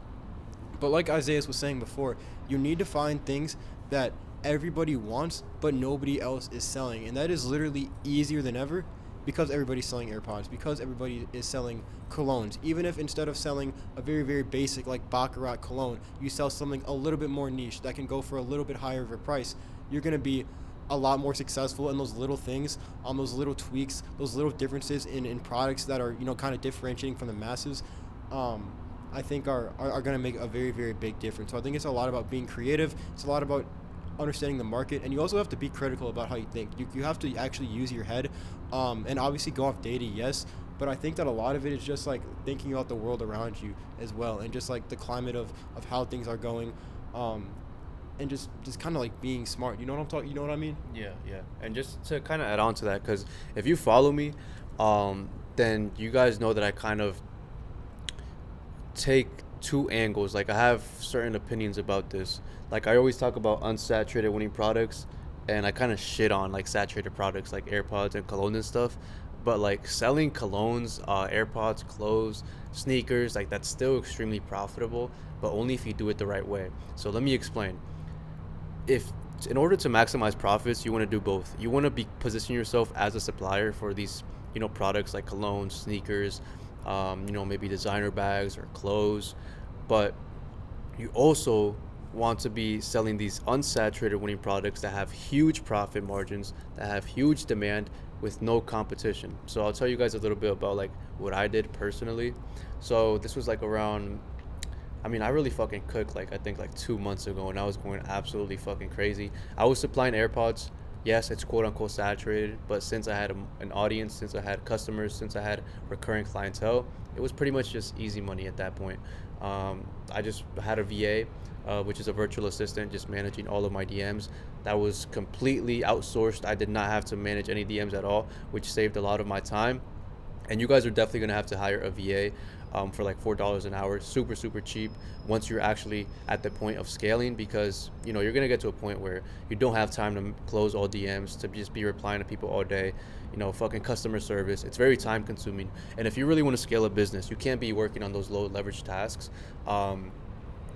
But like Isaiah was saying before, you need to find things that everybody wants, but nobody else is selling. And that is literally easier than ever because everybody's selling AirPods, because everybody is selling colognes. Even if instead of selling a very, very basic like Baccarat cologne, you sell something a little bit more niche that can go for a little bit higher of a price, you're going to be a lot more successful in those little things, on those little tweaks, those little differences in products that are, you know, kind of differentiating from the masses. I think are going to make a very, very big difference. So I think it's a lot about being creative. It's a lot about understanding the market, and you also have to be critical about how you think. You have to actually use your head, and obviously go off data, yes, but I think that a lot of it is just like thinking about the world around you as well, and just like the climate of how things are going, and just kind of like being smart. You know what I'm talking? You know what I mean? Yeah, yeah. And just to kind of add on to that, because if you follow me, then you guys know that I kind of take two angles. Like I have certain opinions about this. Like I always talk about unsaturated winning products, and I kind of shit on like saturated products like AirPods and cologne and stuff. But like selling colognes, AirPods, clothes, sneakers, like that's still extremely profitable, but only if you do it the right way. So let me explain. If in order to maximize profits, you want to do both. You want to be position yourself as a supplier for these, you know, products like cologne, sneakers, you know, maybe designer bags or clothes, but you also want to be selling these unsaturated winning products that have huge profit margins, that have huge demand with no competition. So I'll tell you guys a little bit about like what I did personally. So this was like around, I mean, I really fucking cooked like I think like 2 months ago, and I was going absolutely fucking crazy. I was supplying AirPods. Yes, it's quote unquote saturated, but since I had an audience, since I had customers, since I had recurring clientele, it was pretty much just easy money at that point. I just had a VA, which is a virtual assistant, just managing all of my DMs. That was completely outsourced. I did not have to manage any DMs at all, which saved a lot of my time. And you guys are definitely going to have to hire a VA, for like $4 an hour, super, super cheap once you're actually at the point of scaling, because, you know, you're going to get to a point where you don't have time to close all DMs, to just be replying to people all day, you know, fucking customer service. It's very time consuming. And if you really want to scale a business, you can't be working on those low leverage tasks,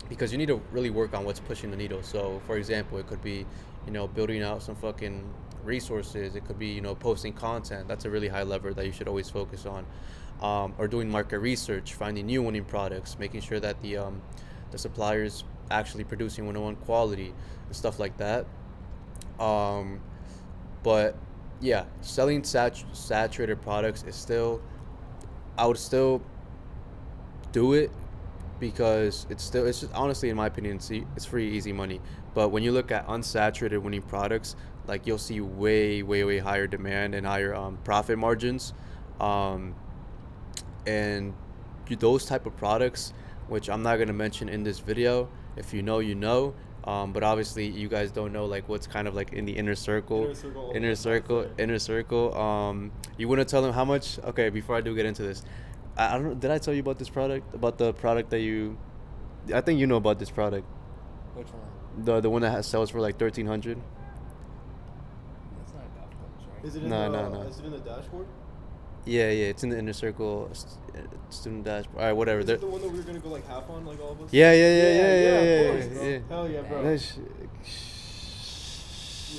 because you need to really work on what's pushing the needle. So for example, it could be, you know, building out some fucking resources. It could be, you know, posting content. That's a really high lever that you should always focus on. Or doing market research, finding new winning products, making sure that the suppliers actually producing one-on-one quality and stuff like that. But yeah, selling saturated products is still, I would still do it, because it's just honestly, in my opinion, it's free easy money. But when you look at unsaturated winning products, like you'll see way, way, way higher demand and higher profit margins, and those type of products, which I'm not going to mention in this video. If you know, you know, but obviously you guys don't know like what's kind of like in the inner circle. You want to tell them how much? Okay, before I do get into this, I don't know, did I tell you about this product, about the product that you, I think you know about this product, Which one? the one that sells for like 1300. That's not golf clubs, right? Is it in No, the, no, no. Is it in the dashboard? Yeah, yeah, it's in the inner circle, student dashboard. All right, whatever. Is it the one that we were gonna go like half on, like all of us? Yeah, yeah, yeah, Yeah, yeah, yeah, yeah, of course, yeah, bro. yeah. Hell yeah, bro. Nice.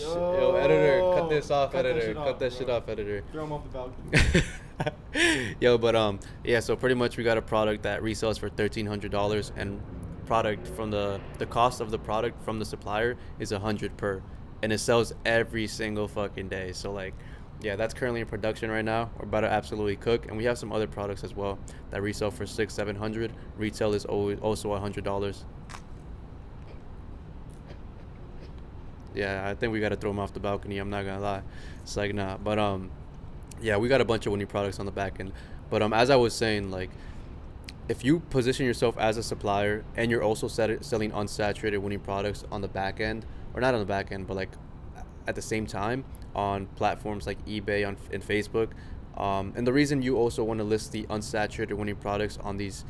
Yo, Yo, editor, cut this off, cut that editor. shit Cut off, that shit bro. off, editor. Throw him off the balcony. Yo, but yeah. So pretty much we got a product that resells for $1,300, and product from the cost of the product from the supplier is 100 per, and it sells every single fucking day. So like, yeah, that's currently in production right now. We're about to absolutely cook, and we have some other products as well that resell for 600-700. Retail is always also $100. Yeah, I think we got to throw them off the balcony. I'm not gonna lie. It's like, nah, but yeah, we got a bunch of winning products on the back end. But as I was saying, like, if you position yourself as a supplier and you're also selling unsaturated winning products on the back end, or not on the back end, but like at the same time on platforms like eBay and Facebook, and the reason you also want to list the unsaturated winning products on these,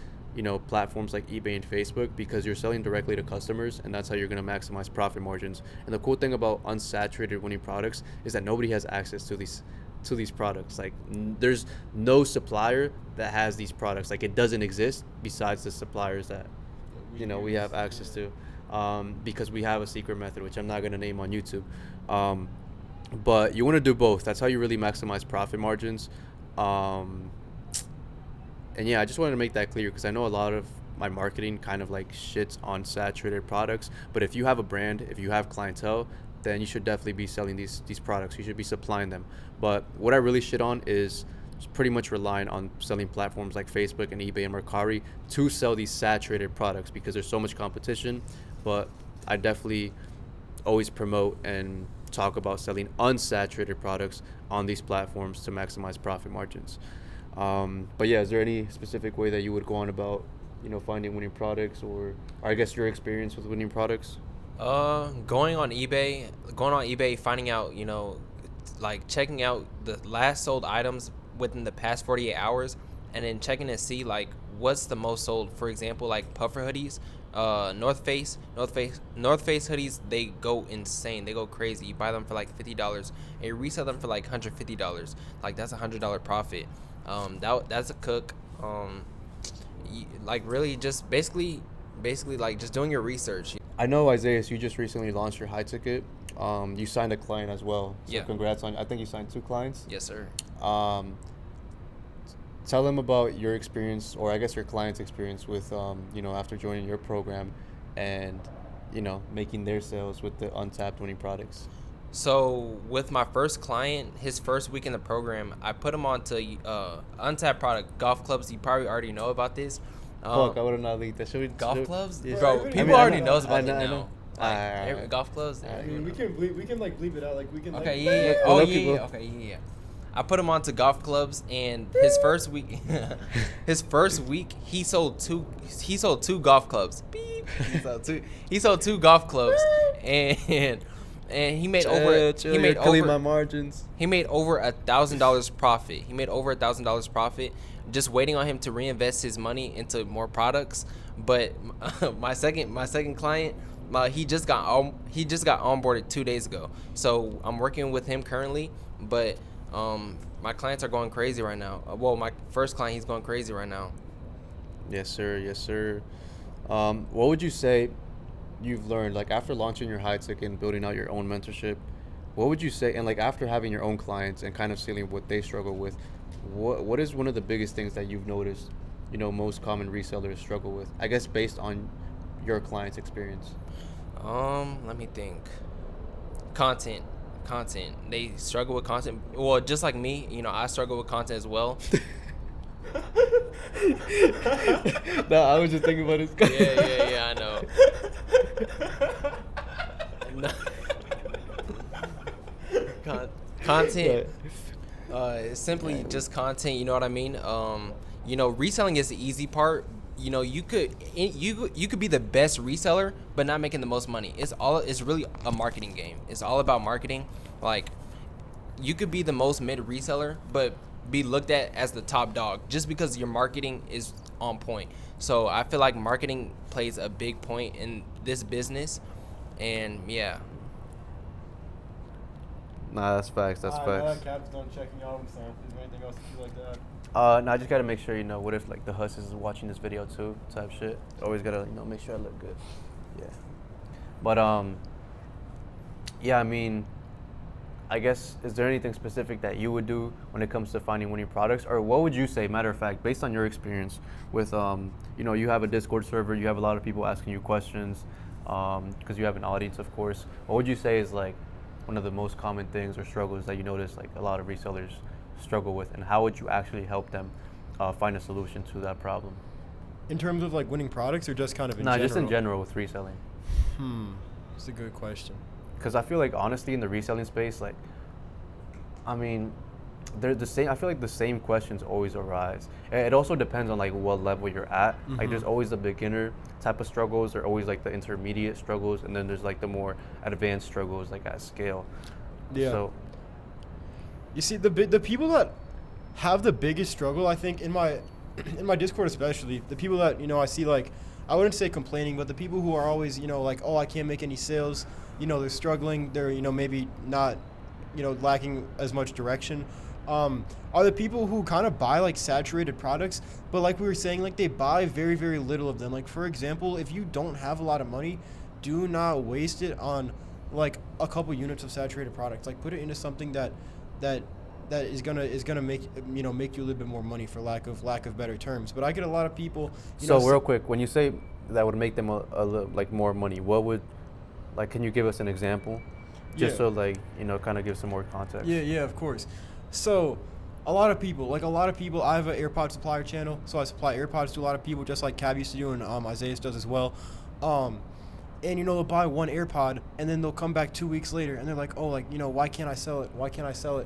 platforms like eBay and Facebook, because you're selling directly to customers, and that's how you're going to maximize profit margins. And the cool thing about unsaturated winning products is that nobody has access to these products. Like, there's no supplier that has these products. Like, it doesn't exist besides the suppliers that we have access to, because we have a secret method, which I'm not going to name on YouTube. But you want to do both. That's how you really maximize profit margins. And yeah, I just wanted to make that clear, because I know a lot of my marketing kind of like shits on saturated products. But if you have a brand, if you have clientele, then you should definitely be selling these products. You should be supplying them. But what I really shit on is pretty much relying on selling platforms like Facebook and eBay and Mercari to sell these saturated products, because there's so much competition. But I definitely always promote and talk about selling unsaturated products on these platforms to maximize profit margins. But yeah, is there any specific way that you would go on about, finding winning products, or I guess your experience with winning products? Going on eBay, finding out, like checking out the last sold items within the past 48 hours, and then checking to see like what's the most sold. For example, like puffer hoodies, North Face hoodies, they go insane. They go crazy. You buy them for like $50 and you resell them for like $150. Like, that's $100 profit. That's a cook. Like, really just basically like just doing your research. I know, Isaiah, you just recently launched your high ticket. You signed a client as well. So Yeah. Congrats I think you signed 2 clients. Yes, sir. Tell them about your experience, or I guess your client's experience with, after joining your program and, making their sales with the untapped winning products. So with my first client, his first week in the program, I put him onto untapped product, golf clubs. You probably already know about this. Fuck, I would have not leaked that. Should we? Golf clubs, Yeah. bro. I People mean, already I know, knows about I it know. now. Like, Alright. golf clubs. I mean, we can bleep it out. Like, we can. Okay, like, yeah. Well, Oh, let yeah, people- yeah. Okay, yeah. I put him onto golf clubs, and his first week, he sold two golf clubs. Beep. He sold two golf clubs, and he made killing my margins. He made over $1,000 profit. He made over $1,000 profit, just waiting on him to reinvest his money into more products. But my second client, he just got onboarded 2 days ago. So I'm working with him currently, but my clients are going crazy right now. Well, my first client, he's going crazy right now. Yes, sir. Yes, sir. What would you say you've learned, like, after launching your high ticket and building out your own mentorship? What would you say, and like after having your own clients and kind of seeing what they struggle with, what is one of the biggest things that you've noticed, most common resellers struggle with? I guess based on your client's experience. Let me think. Content. They struggle with content. Well, just like me, I struggle with content as well. No, I was just thinking about his. Yeah, I know. Content. It's simply just content. You know what I mean? Reselling is the easy part. You could be the best reseller, but not making the most money. It's really a marketing game. It's all about marketing. Like, you could be the most mid reseller, but be looked at as the top dog just because your marketing is on point. So I feel like marketing plays a big point in this business, and yeah. Nah, that's facts. That's facts. Cap's done checking out. Sam, is there anything else that you like to add? No, I just gotta make sure, what if like the husses is watching this video too, type shit. Always gotta, make sure I look good. Yeah. But yeah, I mean, I guess, is there anything specific that you would do when it comes to finding winning products, or what would you say? Matter of fact, based on your experience with, you have a Discord server, you have a lot of people asking you questions, because you have an audience, of course. What would you say is like one of the most common things or struggles that you notice like a lot of resellers struggle with, and how would you actually help them find a solution to that problem? In terms of like winning products, or just kind of in general? Just in general with reselling. That's a good question. Because I feel like honestly in the reselling space, like, I mean, they're the same. I feel like the same questions always arise. It also depends on like what level you're at. Like there's always the beginner type of struggles, there are always like the intermediate struggles, and then there's like the more advanced struggles like at scale. Yeah. So you see, the people that have the biggest struggle, I think, in my Discord especially, the people that I see, like, I wouldn't say complaining, but the people who are always like, oh, I can't make any sales, they're struggling, they're maybe not lacking as much direction, are the people who kind of buy like saturated products, but like we were saying, like they buy very, very little of them. Like, for example, if you don't have a lot of money, do not waste it on like a couple units of saturated products. Like, put it into something that is gonna make make you a little bit more money, for lack of better terms. But I get a lot of people. So real quick, when you say that would make them a little like more money, what would, like, can you give us an example, just so like kind of give some more context? Yeah, of course. So a lot of people, I have an AirPod supplier channel, so I supply AirPods to a lot of people, just like Cab used to do, and Isaiah does as well. And they'll buy one AirPod, and then they'll come back 2 weeks later, and they're like, oh, like, why can't I sell it? Why can't I sell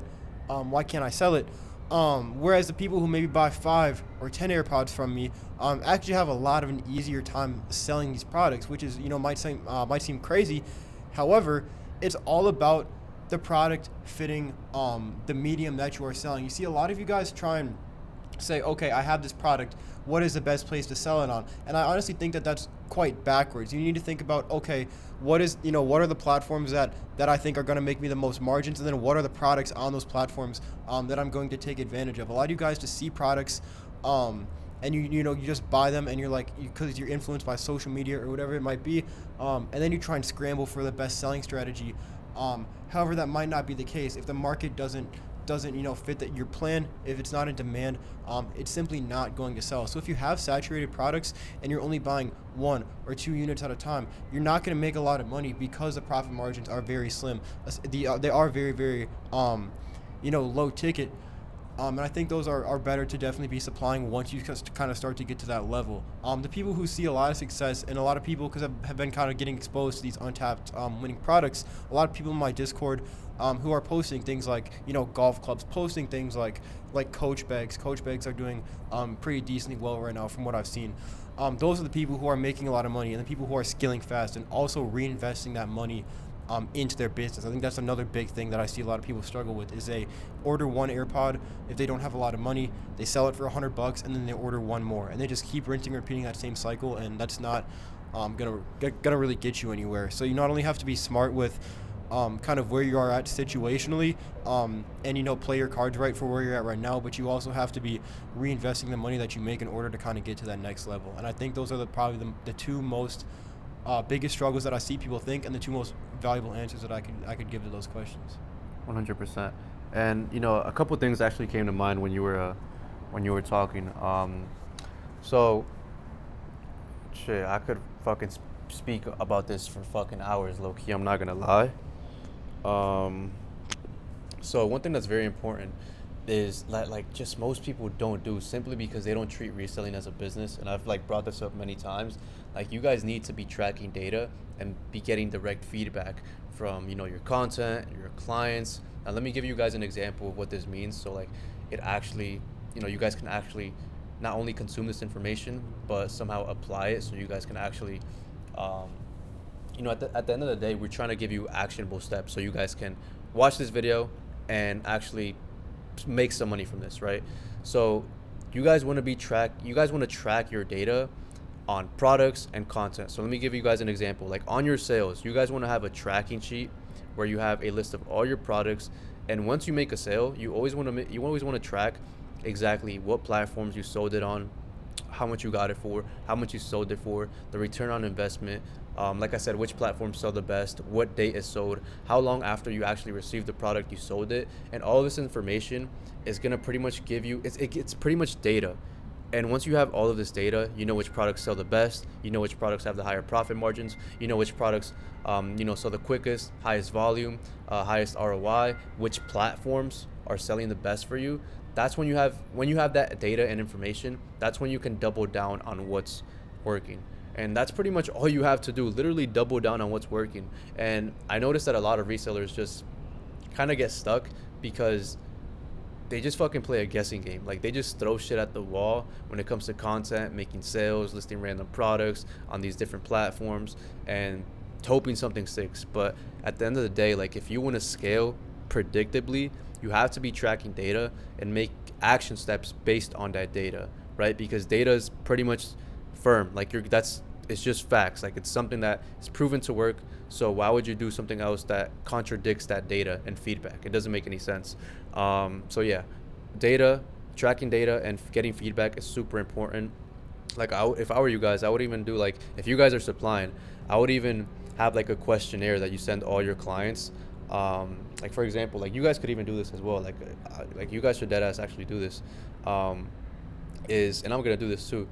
it? Whereas the people who maybe buy 5 or 10 AirPods from me actually have a lot of an easier time selling these products, which is might seem crazy. However, it's all about the product fitting the medium that you are selling. You see, a lot of you guys try and say, okay, I have this product, what is the best place to sell it on? And I honestly think that that's quite backwards. You need to think about, okay, what are the platforms that I think are going to make me the most margins, and then what are the products on those platforms that I'm going to take advantage of. A lot of you guys just see products and you just buy them, and you're like, because you're influenced by social media or whatever it might be, and then you try and scramble for the best selling strategy. However, that might not be the case. If the market doesn't fit your plan, if it's not in demand, it's simply not going to sell. So if you have saturated products and you're only buying 1 or 2 units at a time, you're not going to make a lot of money, because the profit margins are very slim. They are very, very low ticket. And I think those are better to definitely be supplying once you kind of start to get to that level. The people who see a lot of success, and a lot of people, because have been kind of getting exposed to these untapped winning products, a lot of people in my Discord who are posting things like, golf clubs, posting things like coach bags. Coach bags are doing pretty decently well right now from what I've seen. Those are the people who are making a lot of money, and the people who are scaling fast and also reinvesting that money into their business. I think that's another big thing that I see a lot of people struggle with, is they order one AirPod. If they don't have a lot of money, they sell it for $100, and then they order one more, and they just keep rinsing and repeating that same cycle, and that's not gonna really get you anywhere. So you not only have to be smart with kind of where you are at situationally, and play your cards right for where you're at right now, but you also have to be reinvesting the money that you make in order to kind of get to that next level. And I think those are probably the two most biggest struggles that I see people think, and the two most valuable answers that I could give to those questions. 100%. And a couple things actually came to mind when you were talking. So shit, I could fucking speak about this for fucking hours, low key. I'm not gonna lie. So one thing that's very important is like just most people don't do, simply because they don't treat reselling as a business. And I've like brought this up many times. Like, you guys need to be tracking data and be getting direct feedback from your content, your clients. Now let me give you guys an example of what this means. So like, it actually, you guys can actually not only consume this information, but somehow apply it, so you guys can actually at the end of the day, we're trying to give you actionable steps so you guys can watch this video and actually make some money from this, right? So you guys want to track your data on products and content. So let me give you guys an example. Like, on your sales, you guys want to have a tracking sheet where you have a list of all your products. And once you make a sale, you always want to track exactly what platforms you sold it on, how much you got it for, how much you sold it for, the return on investment. Like I said, which platforms sell the best, what date is sold, how long after you actually received the product you sold it, and all this information is gonna pretty much give you it's pretty much data. And once you have all of this data, you know which products sell the best, you know which products have the higher profit margins, you know which products sell the quickest, highest volume, highest ROI, which platforms are selling the best for you. That's when you have that data and information, that's when you can double down on what's working. And that's pretty much all you have to do, literally double down on what's working. And I noticed that a lot of resellers just kind of get stuck because they just fucking play a guessing game. Like, they just throw shit at the wall when it comes to content, making sales, listing random products on these different platforms, and hoping something sticks. But at the end of the day, like, if you want to scale predictably, you have to be tracking data and make action steps based on that data, right? Because data is pretty much firm. Like, it's just facts. Like, it's something that is proven to work. So why would you do something else that contradicts that data and feedback? It doesn't make any sense. So yeah, tracking data and getting feedback is super important. Like, if I were you guys, I would even do, like, if you guys are supplying, I would even have like a questionnaire that you send all your clients. Like, for example, like, you guys could even do this as well. Like you guys should dead ass actually do this. And I'm gonna do this too,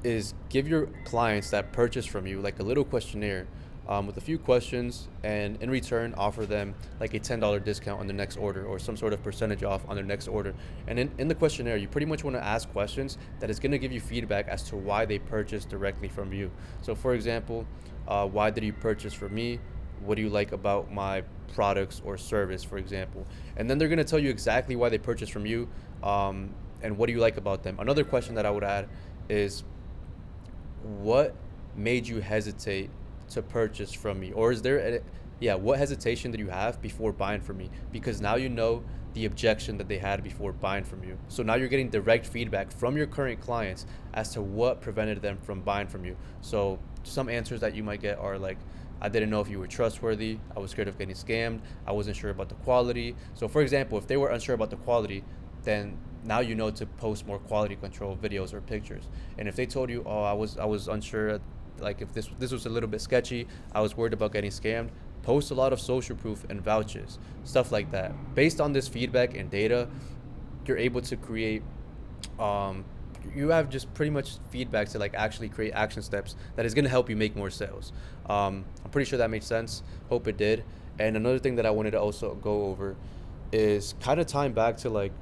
is give your clients that purchase from you like a little questionnaire with a few questions, and in return offer them like a $10 discount on their next order, or some sort of percentage off on their next order. And in the questionnaire, you pretty much want to ask questions that is going to give you feedback as to why they purchased directly from you. So for example, why did you purchase from me? What do you like about my products or service, for example? And then they're going to tell you exactly why they purchased from you, and what do you like about them. Another question that I would add is, what made you hesitate to purchase from me? Or is there what hesitation did you have before buying from me? Because now you know the objection that they had before buying from you. So now you're getting direct feedback from your current clients as to what prevented them from buying from you. So some answers that you might get are like, I didn't know if you were trustworthy, I was scared of getting scammed, I wasn't sure about the quality. So for example, if they were unsure about the quality, then now you know to post more quality control videos or pictures. And if they told you, oh, I was unsure, like, if this was a little bit sketchy, I was worried about getting scammed, post a lot of social proof and vouchers, stuff like that. Based on this feedback and data, you're able to create you have just pretty much feedback to like actually create action steps that is going to help you make more sales. I'm pretty sure that made sense. Hope it did. And another thing that I wanted to also go over is kind of tying back to, like,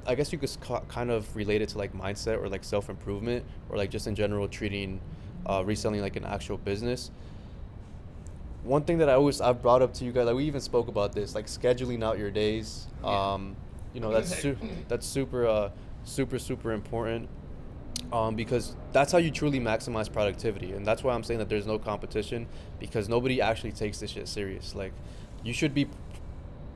I guess you could kind of relate it to like mindset or like self-improvement, or like just in general treating reselling like an actual business. One thing that I've brought up to you guys, like we even spoke about this, like scheduling out your days. That's super important, because that's how you truly maximize productivity. And that's why I'm saying that there's no competition, because nobody actually takes this shit serious. Like, you should be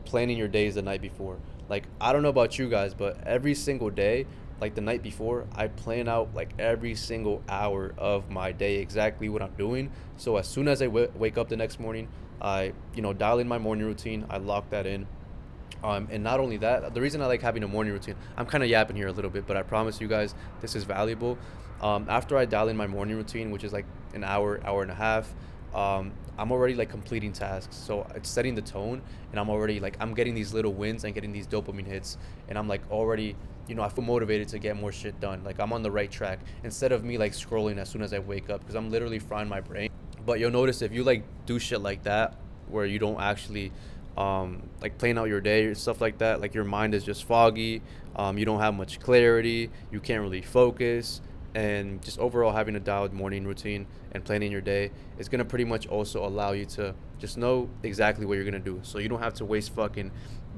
planning your days the night before. Like, I don't know about you guys, but every single day, like the night before, I plan out like every single hour of my day, exactly what I'm doing. So as soon as I wake up the next morning, I dial in my morning routine, I lock that in. And not only that, the reason I like having a morning routine, I'm kind of yapping here a little bit, but I promise you guys this is valuable. After I dial in my morning routine, which is like an hour and a half, I'm already like completing tasks. So it's setting the tone, and I'm getting these little wins and getting these dopamine hits, and I'm like already, I feel motivated to get more shit done. Like, I'm on the right track, instead of me like scrolling as soon as I wake up, because I'm literally frying my brain. But you'll notice if you like do shit like that, where you don't actually like plan out your day or stuff like that, like your mind is just foggy, you don't have much clarity, you can't really focus. And just overall, having a dialed morning routine and planning your day is going to pretty much also allow you to just know exactly what you're going to do. So you don't have to waste fucking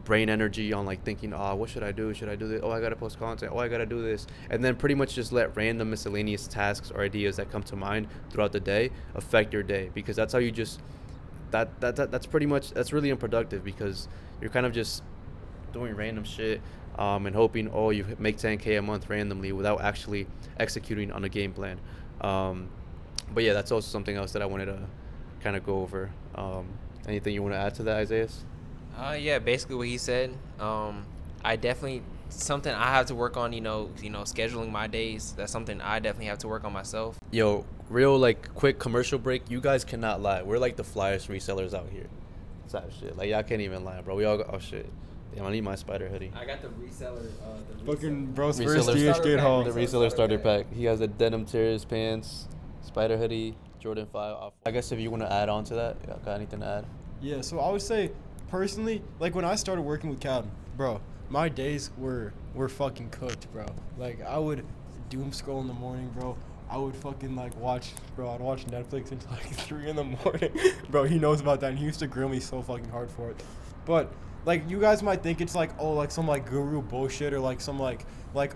brain energy on like thinking, what should I do? Should I do this? Oh, I got to post content. Oh, I got to do this. And then pretty much just let random miscellaneous tasks or ideas that come to mind throughout the day affect your day, because that's how you just, that's really unproductive, because you're kind of just doing random shit and hoping, you make 10K a month randomly without actually executing on a game plan. But yeah, that's also something else that I wanted to kind of go over. Anything you want to add to that, Isaiah? Yeah, basically what he said. I definitely something I have to work on. Scheduling my days. That's something I definitely have to work on myself. Yo, real like quick commercial break. You guys cannot lie. We're like the flyest resellers out here. That shit. Like y'all can't even lie, bro. We all got, oh shit. Damn, I need my spider hoodie. I got the reseller. Fucking bro's Reseller first DH haul. The reseller starter pack. He has the denim tears pants, spider hoodie, Jordan 5 off. I guess if you want to add on to that, you got anything to add? Yeah, so I would say, personally, like when I started working with Cab, bro, my days were fucking cooked, bro. Like I would doom scroll in the morning, bro. I would fucking like watch, bro. I'd watch Netflix until like 3 in the morning, bro. He knows about that, and he used to grill me so fucking hard for it. But like you guys might think it's like, oh, like some like guru bullshit, or like some like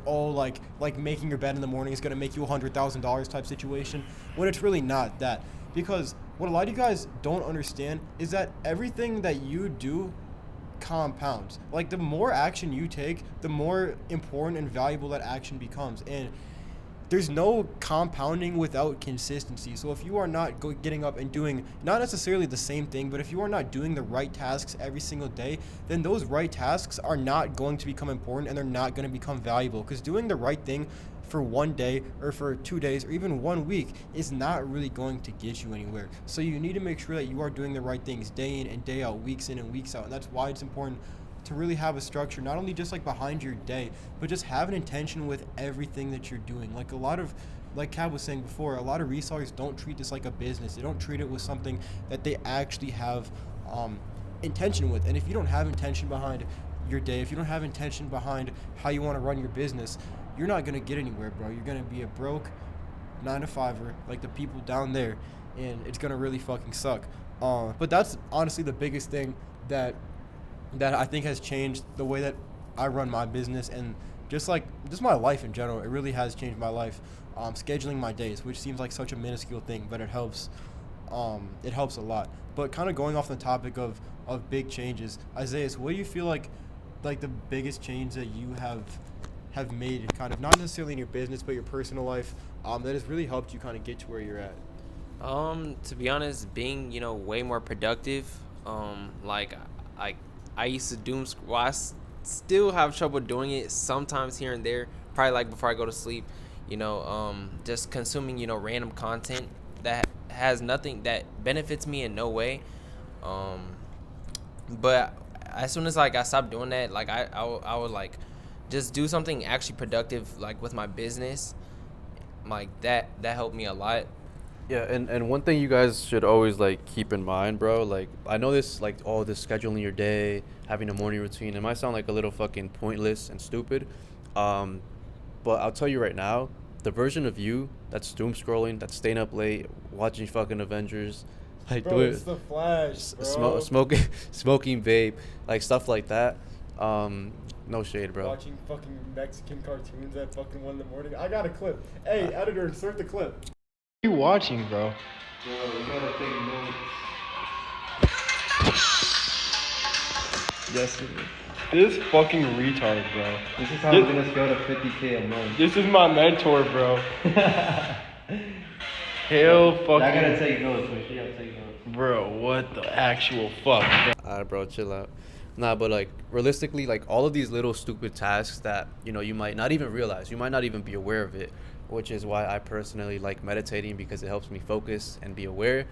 oh like making your bed in the morning is gonna make you $100,000 type situation, when it's really not that. Because what a lot of you guys don't understand is that everything that you do compounds. Like the more action you take, the more important and valuable that action becomes. And there's no compounding without consistency. So if you are not getting up and doing not necessarily the same thing, but if you are not doing the right tasks every single day, then those right tasks are not going to become important, and they're not going to become valuable. Because doing the right thing for 1 day or for 2 days or even 1 week is not really going to get you anywhere. So you need to make sure that you are doing the right things day in and day out, weeks in and weeks out. And that's why it's important to really have a structure, not only just like behind your day, but just have an intention with everything that you're doing. Like a lot of, like Cab was saying before, a lot of resellers don't treat this like a business. They don't treat it with something that they actually have intention with. And if you don't have intention behind your day, if you don't have intention behind how you want to run your business, you're not going to get anywhere, bro. You're going to be a broke 9-to-5er like the people down there, and it's going to really fucking suck. But that's honestly the biggest thing that I think has changed the way that I run my business, and just my life in general. It really has changed my life. Scheduling my days, which seems like such a minuscule thing, but it helps. It helps a lot. But kind of going off the topic of big changes, Isaiah, what do you feel like the biggest change that you have made, kind of not necessarily in your business but your personal life, that has really helped you kind of get to where you're at? To be honest, being way more productive. Like I used to doom scroll. Well, still have trouble doing it sometimes here and there. Probably like before I go to sleep. Just consuming random content that has nothing that benefits me in no way. But as soon as I stopped doing that, like I would like just do something actually productive, like with my business. Like that helped me a lot. Yeah, and one thing you guys should always like keep in mind, bro, like I know this like all this scheduling your day, having a morning routine, it might sound like a little fucking pointless and stupid. But I'll tell you right now, the version of you that's doom scrolling, that's staying up late, watching fucking Avengers, like Bro, it's the Flash, bro. Smoking vape, like stuff like that. No shade, bro. Watching fucking Mexican cartoons at fucking 1 in the morning. I got a clip. Hey, editor, insert the clip. What are you watching, bro? Bro, you gotta take notes. Yes, this fucking retard, bro. This is how I'm gonna scale to 50K a month. This is my mentor, bro. Hell fucking. I gotta take notes. Make sure you gotta take notes. Bro, what the actual fuck? Alright, bro, chill out. Nah, but like realistically, like all of these little stupid tasks that you might not even realize, you might not even be aware of it, which is why I personally like meditating, because it helps me focus and be aware.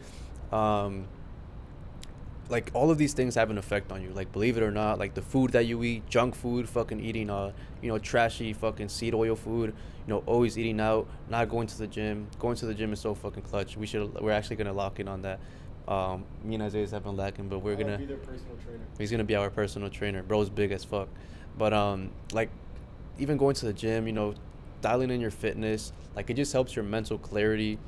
Like all of these things have an effect on you, like believe it or not, like the food that you eat, junk food, fucking eating trashy fucking seed oil food, always eating out, not going to the gym. Going to the gym is so fucking clutch. We're actually gonna lock in on that. Me and Isaiah have been lacking, but we're gonna be their personal trainer. He's gonna be our personal trainer. Bro's big as fuck. But like even going to the gym, dialing in your fitness, like it just helps your mental clarity,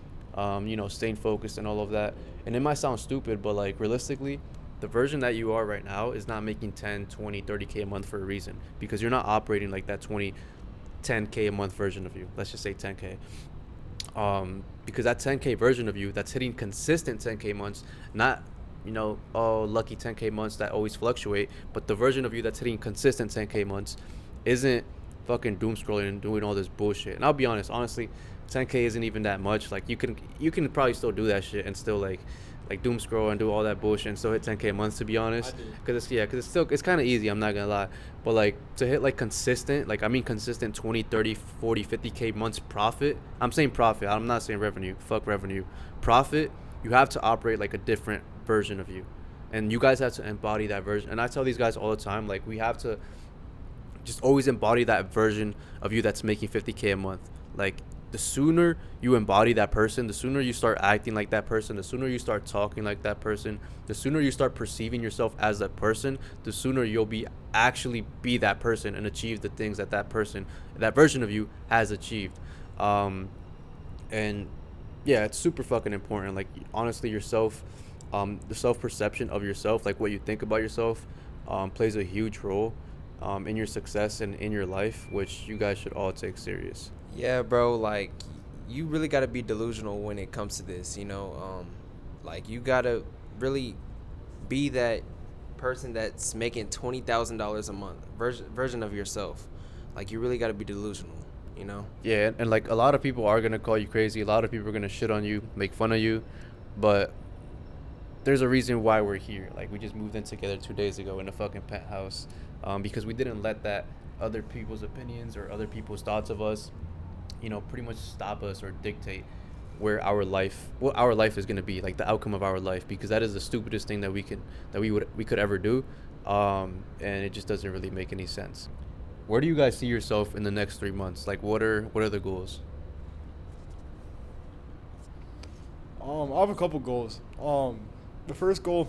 staying focused and all of that. And it might sound stupid, but like realistically, the version that you are right now is not making 10, 20, 30K a month for a reason, because you're not operating like that 10K a month version of you. Let's just say 10K. Because that 10K version of you that's hitting consistent 10K months, not lucky 10K months that always fluctuate, but the version of you that's hitting consistent 10K months isn't fucking doom scrolling and doing all this bullshit. And I'll be honestly, 10K isn't even that much. Like you can probably still do that shit and still like like doom scroll and do all that bullshit and still hit 10K a month, to be honest. Because it's kind of easy, I'm not gonna lie. But like to hit like consistent, like I mean consistent 20, 30, 40, 50K months profit. I'm saying profit. I'm not saying revenue. Fuck revenue. Profit. You have to operate like a different version of you, and you guys have to embody that version. And I tell these guys all the time, like we have to just always embody that version of you that's making 50K a month. Like the sooner you embody that person, the sooner you start acting like that person, the sooner you start talking like that person, the sooner you start perceiving yourself as that person, the sooner you'll be actually be that person and achieve the things that person, that version of you has achieved. And yeah, it's super fucking important. Like honestly, yourself, the self-perception of yourself, like what you think about yourself, plays a huge role in your success and in your life, which you guys should all take serious. Yeah, bro, like you really got to be delusional when it comes to this, you know. Like you got to really be that person that's making $20,000 a month version of yourself. Like you really got to be delusional, you know. Yeah, and like a lot of people are gonna call you crazy, a lot of people are gonna shit on you, make fun of you, but there's a reason why we're here. Like we just moved in together 2 days ago in a fucking penthouse, because we didn't let that other people's opinions or other people's thoughts of us, you know, pretty much stop us or dictate what our life is going to be, like the outcome of our life, because that is the stupidest thing that we could ever do, and it just doesn't really make any sense. Where do you guys see yourself in the next 3 months? Like what are the goals? I have a couple goals. The first goal,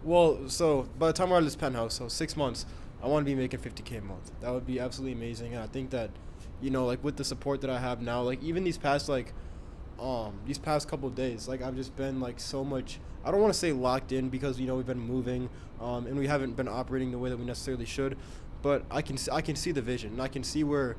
well, so by the time we're out of this penthouse, so 6 months, I want to be making 50K a month. That would be absolutely amazing. And I think that, you know, like with the support that I have now, like even these past couple of days, like I've just been like so much, I don't want to say locked in because, you know, we've been moving, and we haven't been operating the way that we necessarily should, but I can see the vision, and I can see where,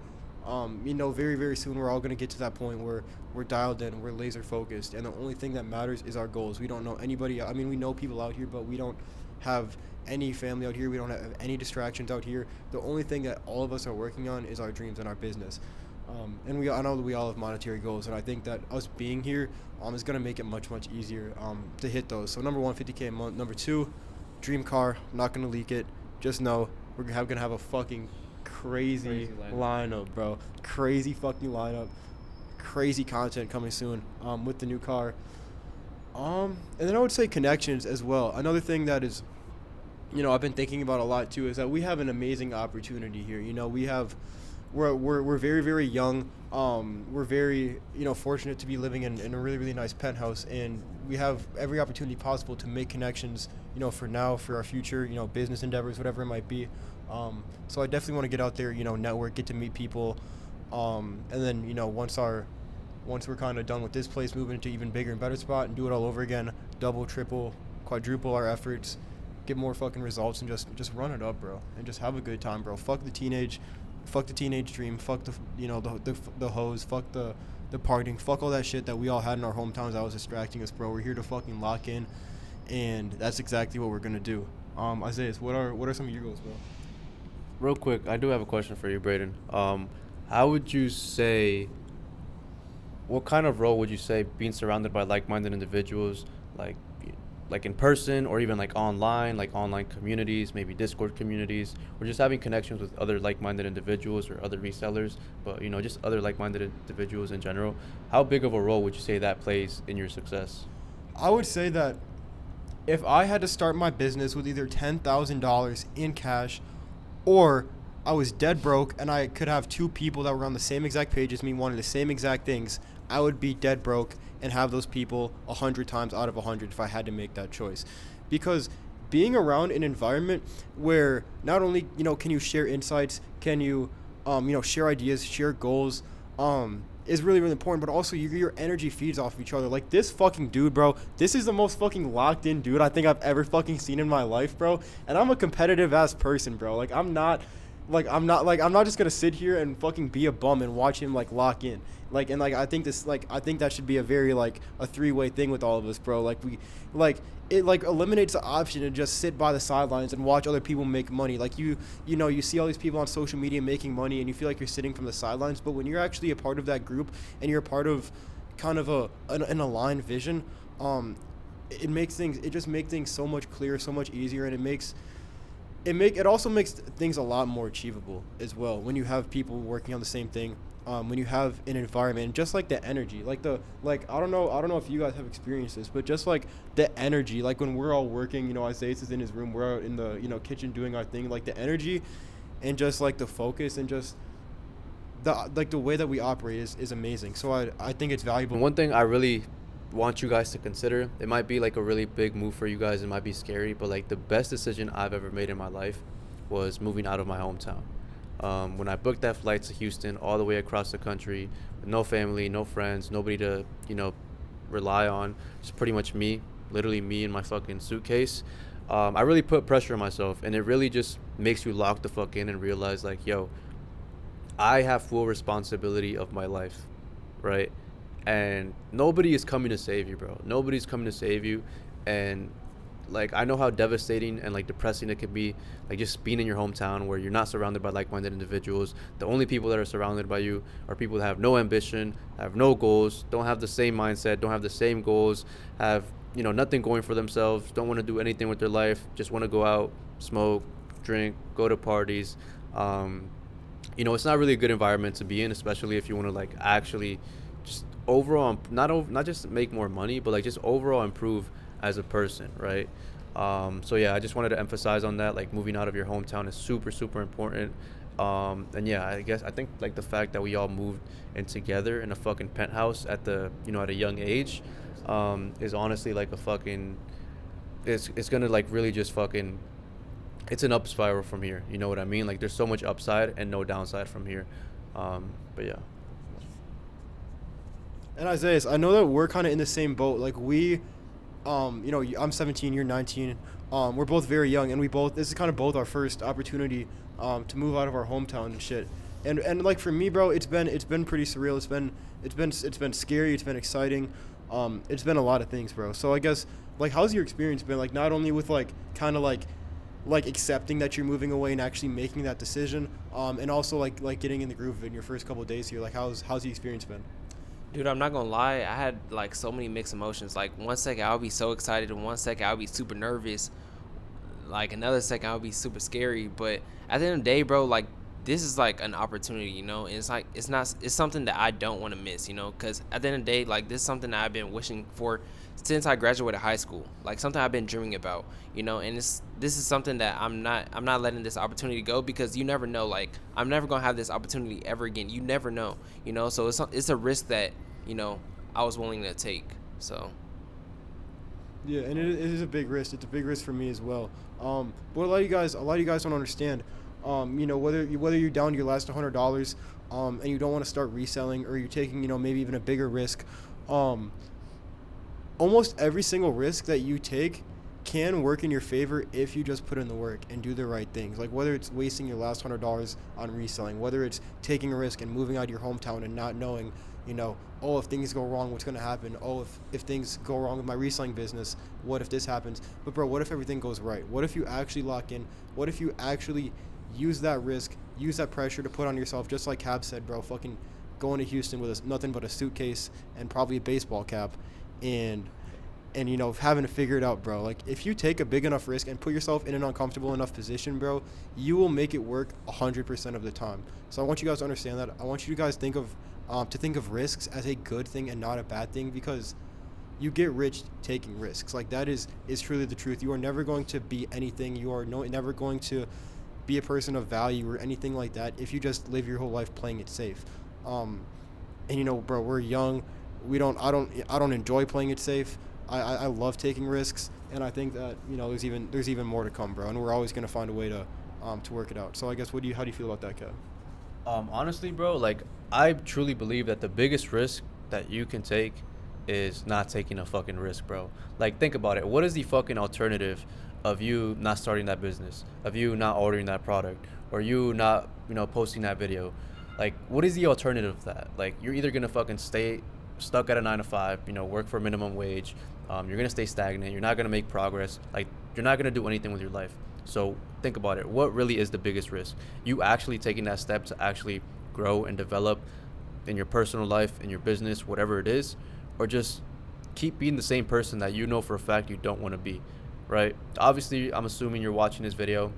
you know, very, very soon we're all going to get to that point where we're dialed in, we're laser focused, and the only thing that matters is our goals. We don't know anybody. I mean, we know people out here, but we don't have any family out here. We don't have any distractions out here. The only thing that all of us are working on is our dreams and our business. And I know that we all have monetary goals, and I think that us being here is going to make it much, much easier to hit those. So number one, 50K a month. Number two, dream car. I'm not going to leak it. Just know we're going to have a fucking crazy lineup, bro. Crazy fucking lineup. Crazy content coming soon with the new car. And then I would say connections as well. Another thing that is, you know, I've been thinking about a lot too, is that we have an amazing opportunity here. You know, we're very, very young. We're very, you know, fortunate to be living in a really, really nice penthouse, and we have every opportunity possible to make connections, you know, for now, for our future, you know, business endeavors, whatever it might be. So I definitely want to get out there, you know, network, get to meet people, and then, you know, once we're kind of done with this place, move into even bigger and better spot and do it all over again, double, triple, quadruple our efforts, get more fucking results, and just run it up, bro, and just have a good time, bro. Fuck the teenage dream, fuck the, you know, the hoes, fuck the partying, fuck all that shit that we all had in our hometowns that was distracting us, bro. We're here to fucking lock in, and that's exactly what we're gonna do. Isaiah, what are some of your goals, bro? Real quick, I do have a question for you, Braden. How would you say, what kind of role would you say being surrounded by like-minded individuals, like in person or even like online communities, maybe Discord communities, or just having connections with other like-minded individuals or other resellers, but, you know, just other like-minded individuals in general, how big of a role would you say that plays in your success? I would say that if I had to start my business with either $10,000 in cash, or I was dead broke and I could have two people that were on the same exact page as me wanting the same exact things, I would be dead broke and have those people 100 times out of 100 if I had to make that choice. Because being around an environment where not only, you know, can you share insights, can you, you know, share ideas, share goals, is really, really important, but also your energy feeds off of each other. Like this fucking dude, bro, this is the most fucking locked in dude I think I've ever fucking seen in my life, bro. And I'm a competitive ass person, bro. Like I'm not just gonna sit here and fucking be a bum and watch him like lock in. I think that should be a very a three-way thing with all of us, bro. It eliminates the option to just sit by the sidelines and watch other people make money. Like you see all these people on social media making money and you feel like you're sitting from the sidelines, but when you're actually a part of that group and you're a part of kind of an aligned vision, it just makes things so much clearer, so much easier, and it also makes things a lot more achievable as well when you have people working on the same thing. When you have an environment, just like the energy, I don't know if you guys have experienced this, but just like the energy, like when we're all working, Isaias is in his room, we're out in the kitchen doing our thing, like the energy, and just like the focus, and just the way that we operate is amazing. So I think it's valuable. One thing I really want you guys to consider, it might be like a really big move for you guys, it might be scary, but like the best decision I've ever made in my life was moving out of my hometown. When I booked that flight to Houston all the way across the country with no family, no friends, nobody to rely on, just pretty much me, literally me and my fucking suitcase, I really put pressure on myself, and it really just makes you lock the fuck in and realize like, yo, I have full responsibility of my life, right? And nobody is coming to save you, bro. Nobody's coming to save you. And like, I know how devastating and like depressing it could be, like just being in your hometown where you're not surrounded by like-minded individuals. The only people that are surrounded by you are people that have no ambition, have no goals, don't have the same mindset, don't have the same goals, have nothing going for themselves, don't want to do anything with their life, just want to go out, smoke, drink, go to parties. It's not really a good environment to be in, especially if you want to like actually just overall not just make more money, but like just overall improve as a person, right? So yeah, I just wanted to emphasize on that. Like, moving out of your hometown is super, super important. And yeah, I think like the fact that we all moved in together in a fucking penthouse at a young age, is honestly like a fucking, it's gonna like really just fucking, it's an up spiral from here. You know what I mean? Like, there's so much upside and no downside from here. But yeah. And Isaiah, I know that we're kind of in the same boat. Like I'm 17, you're 19. We're both very young, and this is kind of both our first opportunity to move out of our hometown and shit. And like for me, bro, it's been pretty surreal. It's been scary. It's been exciting. It's been a lot of things, bro. So I guess, like, how's your experience been? Like, not only with like kind of like accepting that you're moving away and actually making that decision, and also like getting in the groove of it in your first couple of days here. Like, how's the experience been? Dude, I'm not gonna lie, I had like so many mixed emotions. Like, one second I'll be so excited, and one second I'll be super nervous. Like, another second I'll be super scary. But at the end of the day, bro, like, this is like an opportunity, and it's like, it's something that I don't want to miss, because at the end of the day, like, this is something that I've been wishing for since I graduated high school, like something I've been dreaming about, and this is something that I'm not letting this opportunity go, because you never know, like, I'm never gonna have this opportunity ever again. You never know, so it's a risk that I was willing to take. So yeah, and it is a big risk. It's a big risk for me as well. But a lot of you guys don't understand. Whether you're down to your last $100, and you don't want to start reselling, or you're taking maybe even a bigger risk, almost every single risk that you take can work in your favor if you just put in the work and do the right things. Like, whether it's wasting your last $100 on reselling, whether it's taking a risk and moving out of your hometown and not knowing, if things go wrong, what's going to happen? If things go wrong with my reselling business, what if this happens? But bro, what if everything goes right? What if you actually lock in? What if you actually use that risk, use that pressure to put on yourself, just like Cab said, bro, fucking going to Houston with nothing but a suitcase and probably a baseball cap, and having to figure it out, bro. Like, if you take a big enough risk and put yourself in an uncomfortable enough position, bro, you will make it work 100% of the time. So I want you guys to understand that. I want you guys to think of risks as a good thing and not a bad thing, because you get rich taking risks. Like, that is truly the truth. You are never going to be anything. You are never going to be a person of value or anything like that if you just live your whole life playing it safe. Bro, we're young. I don't enjoy playing it safe. I love taking risks, and I think that there's even more to come, bro, and we're always gonna find a way to work it out. So I guess how do you feel about that, Kev? Honestly, bro, like, I truly believe that the biggest risk that you can take is not taking a fucking risk, bro. Like, think about it. What is the fucking alternative of you not starting that business, of you not ordering that product, or you not posting that video? Like, what is the alternative of that? Like, you're either gonna fucking stay stuck at a 9 to 5, work for minimum wage. You're gonna stay stagnant. You're not gonna make progress. Like, you're not gonna do anything with your life. So think about it. What really is the biggest risk? You actually taking that step to actually grow and develop in your personal life, in your business, whatever it is, or just keep being the same person that you know for a fact you don't want to be, right? Obviously, I'm assuming you're watching this video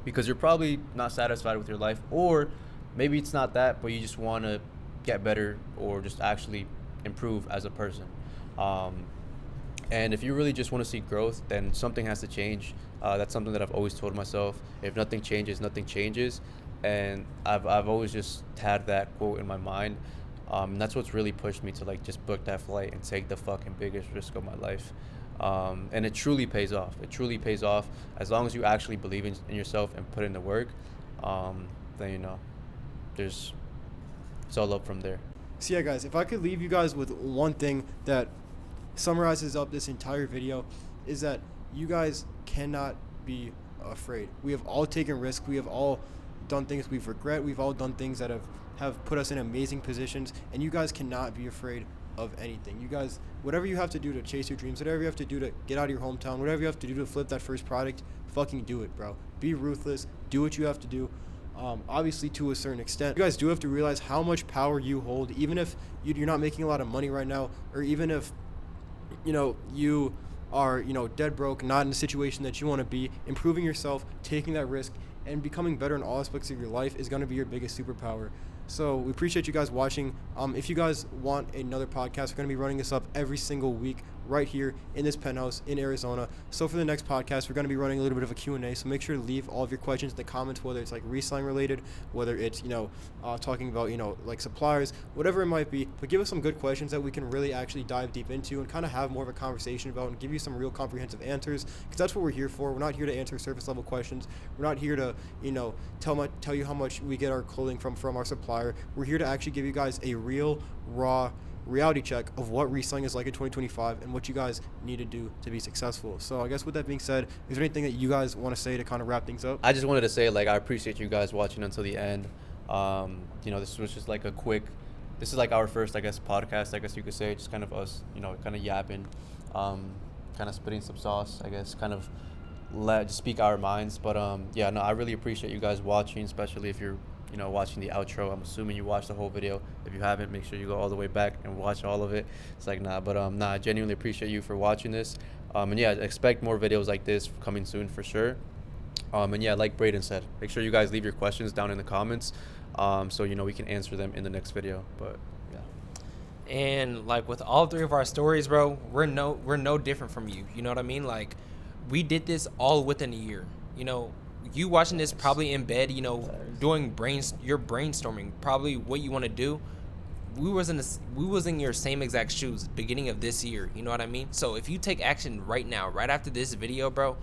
because you're probably not satisfied with your life, or maybe it's not that, but you just want to get better or just actually improve as a person. And if you really just want to see growth, then something has to change. That's something that I've always told myself. If nothing changes, nothing changes. And I've always just had that quote in my mind. And that's what's really pushed me to like just book that flight and take the fucking biggest risk of my life. And it truly pays off. It truly pays off as long as you actually believe in yourself and put in the work. Then it's all up from there. So yeah, guys, if I could leave you guys with one thing that summarizes up this entire video, is that you guys cannot be afraid. We have all taken risks. We have all done things we've regret. We've all done things that have put us in amazing positions, and you guys cannot be afraid of anything. You guys, whatever you have to do to chase your dreams, whatever you have to do to get out of your hometown, whatever you have to do to flip that first product, fucking do it, bro. Be ruthless. Do what you have to do. Obviously, to a certain extent, you guys do have to realize how much power you hold, even if you're not making a lot of money right now, or even if you are dead broke, not in the situation that you want to be. Improving yourself, taking that risk, and becoming better in all aspects of your life is going to be your biggest superpower. So we appreciate you guys watching. If you guys want another podcast, we're going to be running this up every single week right here in this penthouse in Arizona. So for the next podcast, we're going to be running a little bit of a Q&A. So make sure to leave all of your questions in the comments, whether it's like reselling related, whether it's, talking about, like suppliers, whatever it might be. But give us some good questions that we can really actually dive deep into and kind of have more of a conversation about and give you some real comprehensive answers, because that's what we're here for. We're not here to answer surface level questions. We're not here to, tell you how much we get our clothing from our supplier. We're here to actually give you guys a real, raw reality check of what reselling is like in 2025 and what you guys need to do to be successful. So I guess with that being said, is there anything that you guys want to say to kind of wrap things up? I just wanted to say, I appreciate you guys watching until the end. This was just like this is like our first, I guess, podcast, I guess you could say, just kind of us, kind of yapping, kind of spitting some sauce, I guess, kind of just speak our minds. But I really appreciate you guys watching, especially if you're watching the outro. I'm assuming you watched the whole video. If you haven't, make sure you go all the way back and watch all of it. It's I genuinely appreciate you for watching this. Expect more videos like this coming soon for sure. Like Braden said, make sure you guys leave your questions down in the comments, so we can answer them in the next video. But yeah. And like with all three of our stories, bro, we're no different from you. You know what I mean? Like, we did this all within a year. You watching this probably in bed, doing your brainstorming, probably what you want to do. We was in your same exact shoes beginning of this year. You know what I mean? So if you take action right now, right after this video, bro,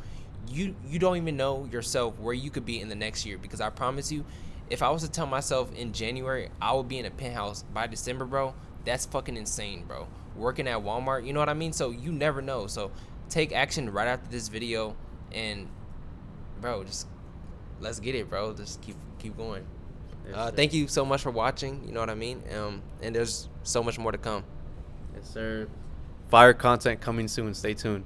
you don't even know yourself where you could be in the next year. Because I promise you, if I was to tell myself in January I would be in a penthouse by December, bro, that's fucking insane, bro. Working at Walmart, you know what I mean? So you never know. So take action right after this video, and bro, just let's get it, bro. Just keep going. Thank you so much for watching. You know what I mean? And there's so much more to come. Yes, sir. Fire content coming soon. Stay tuned.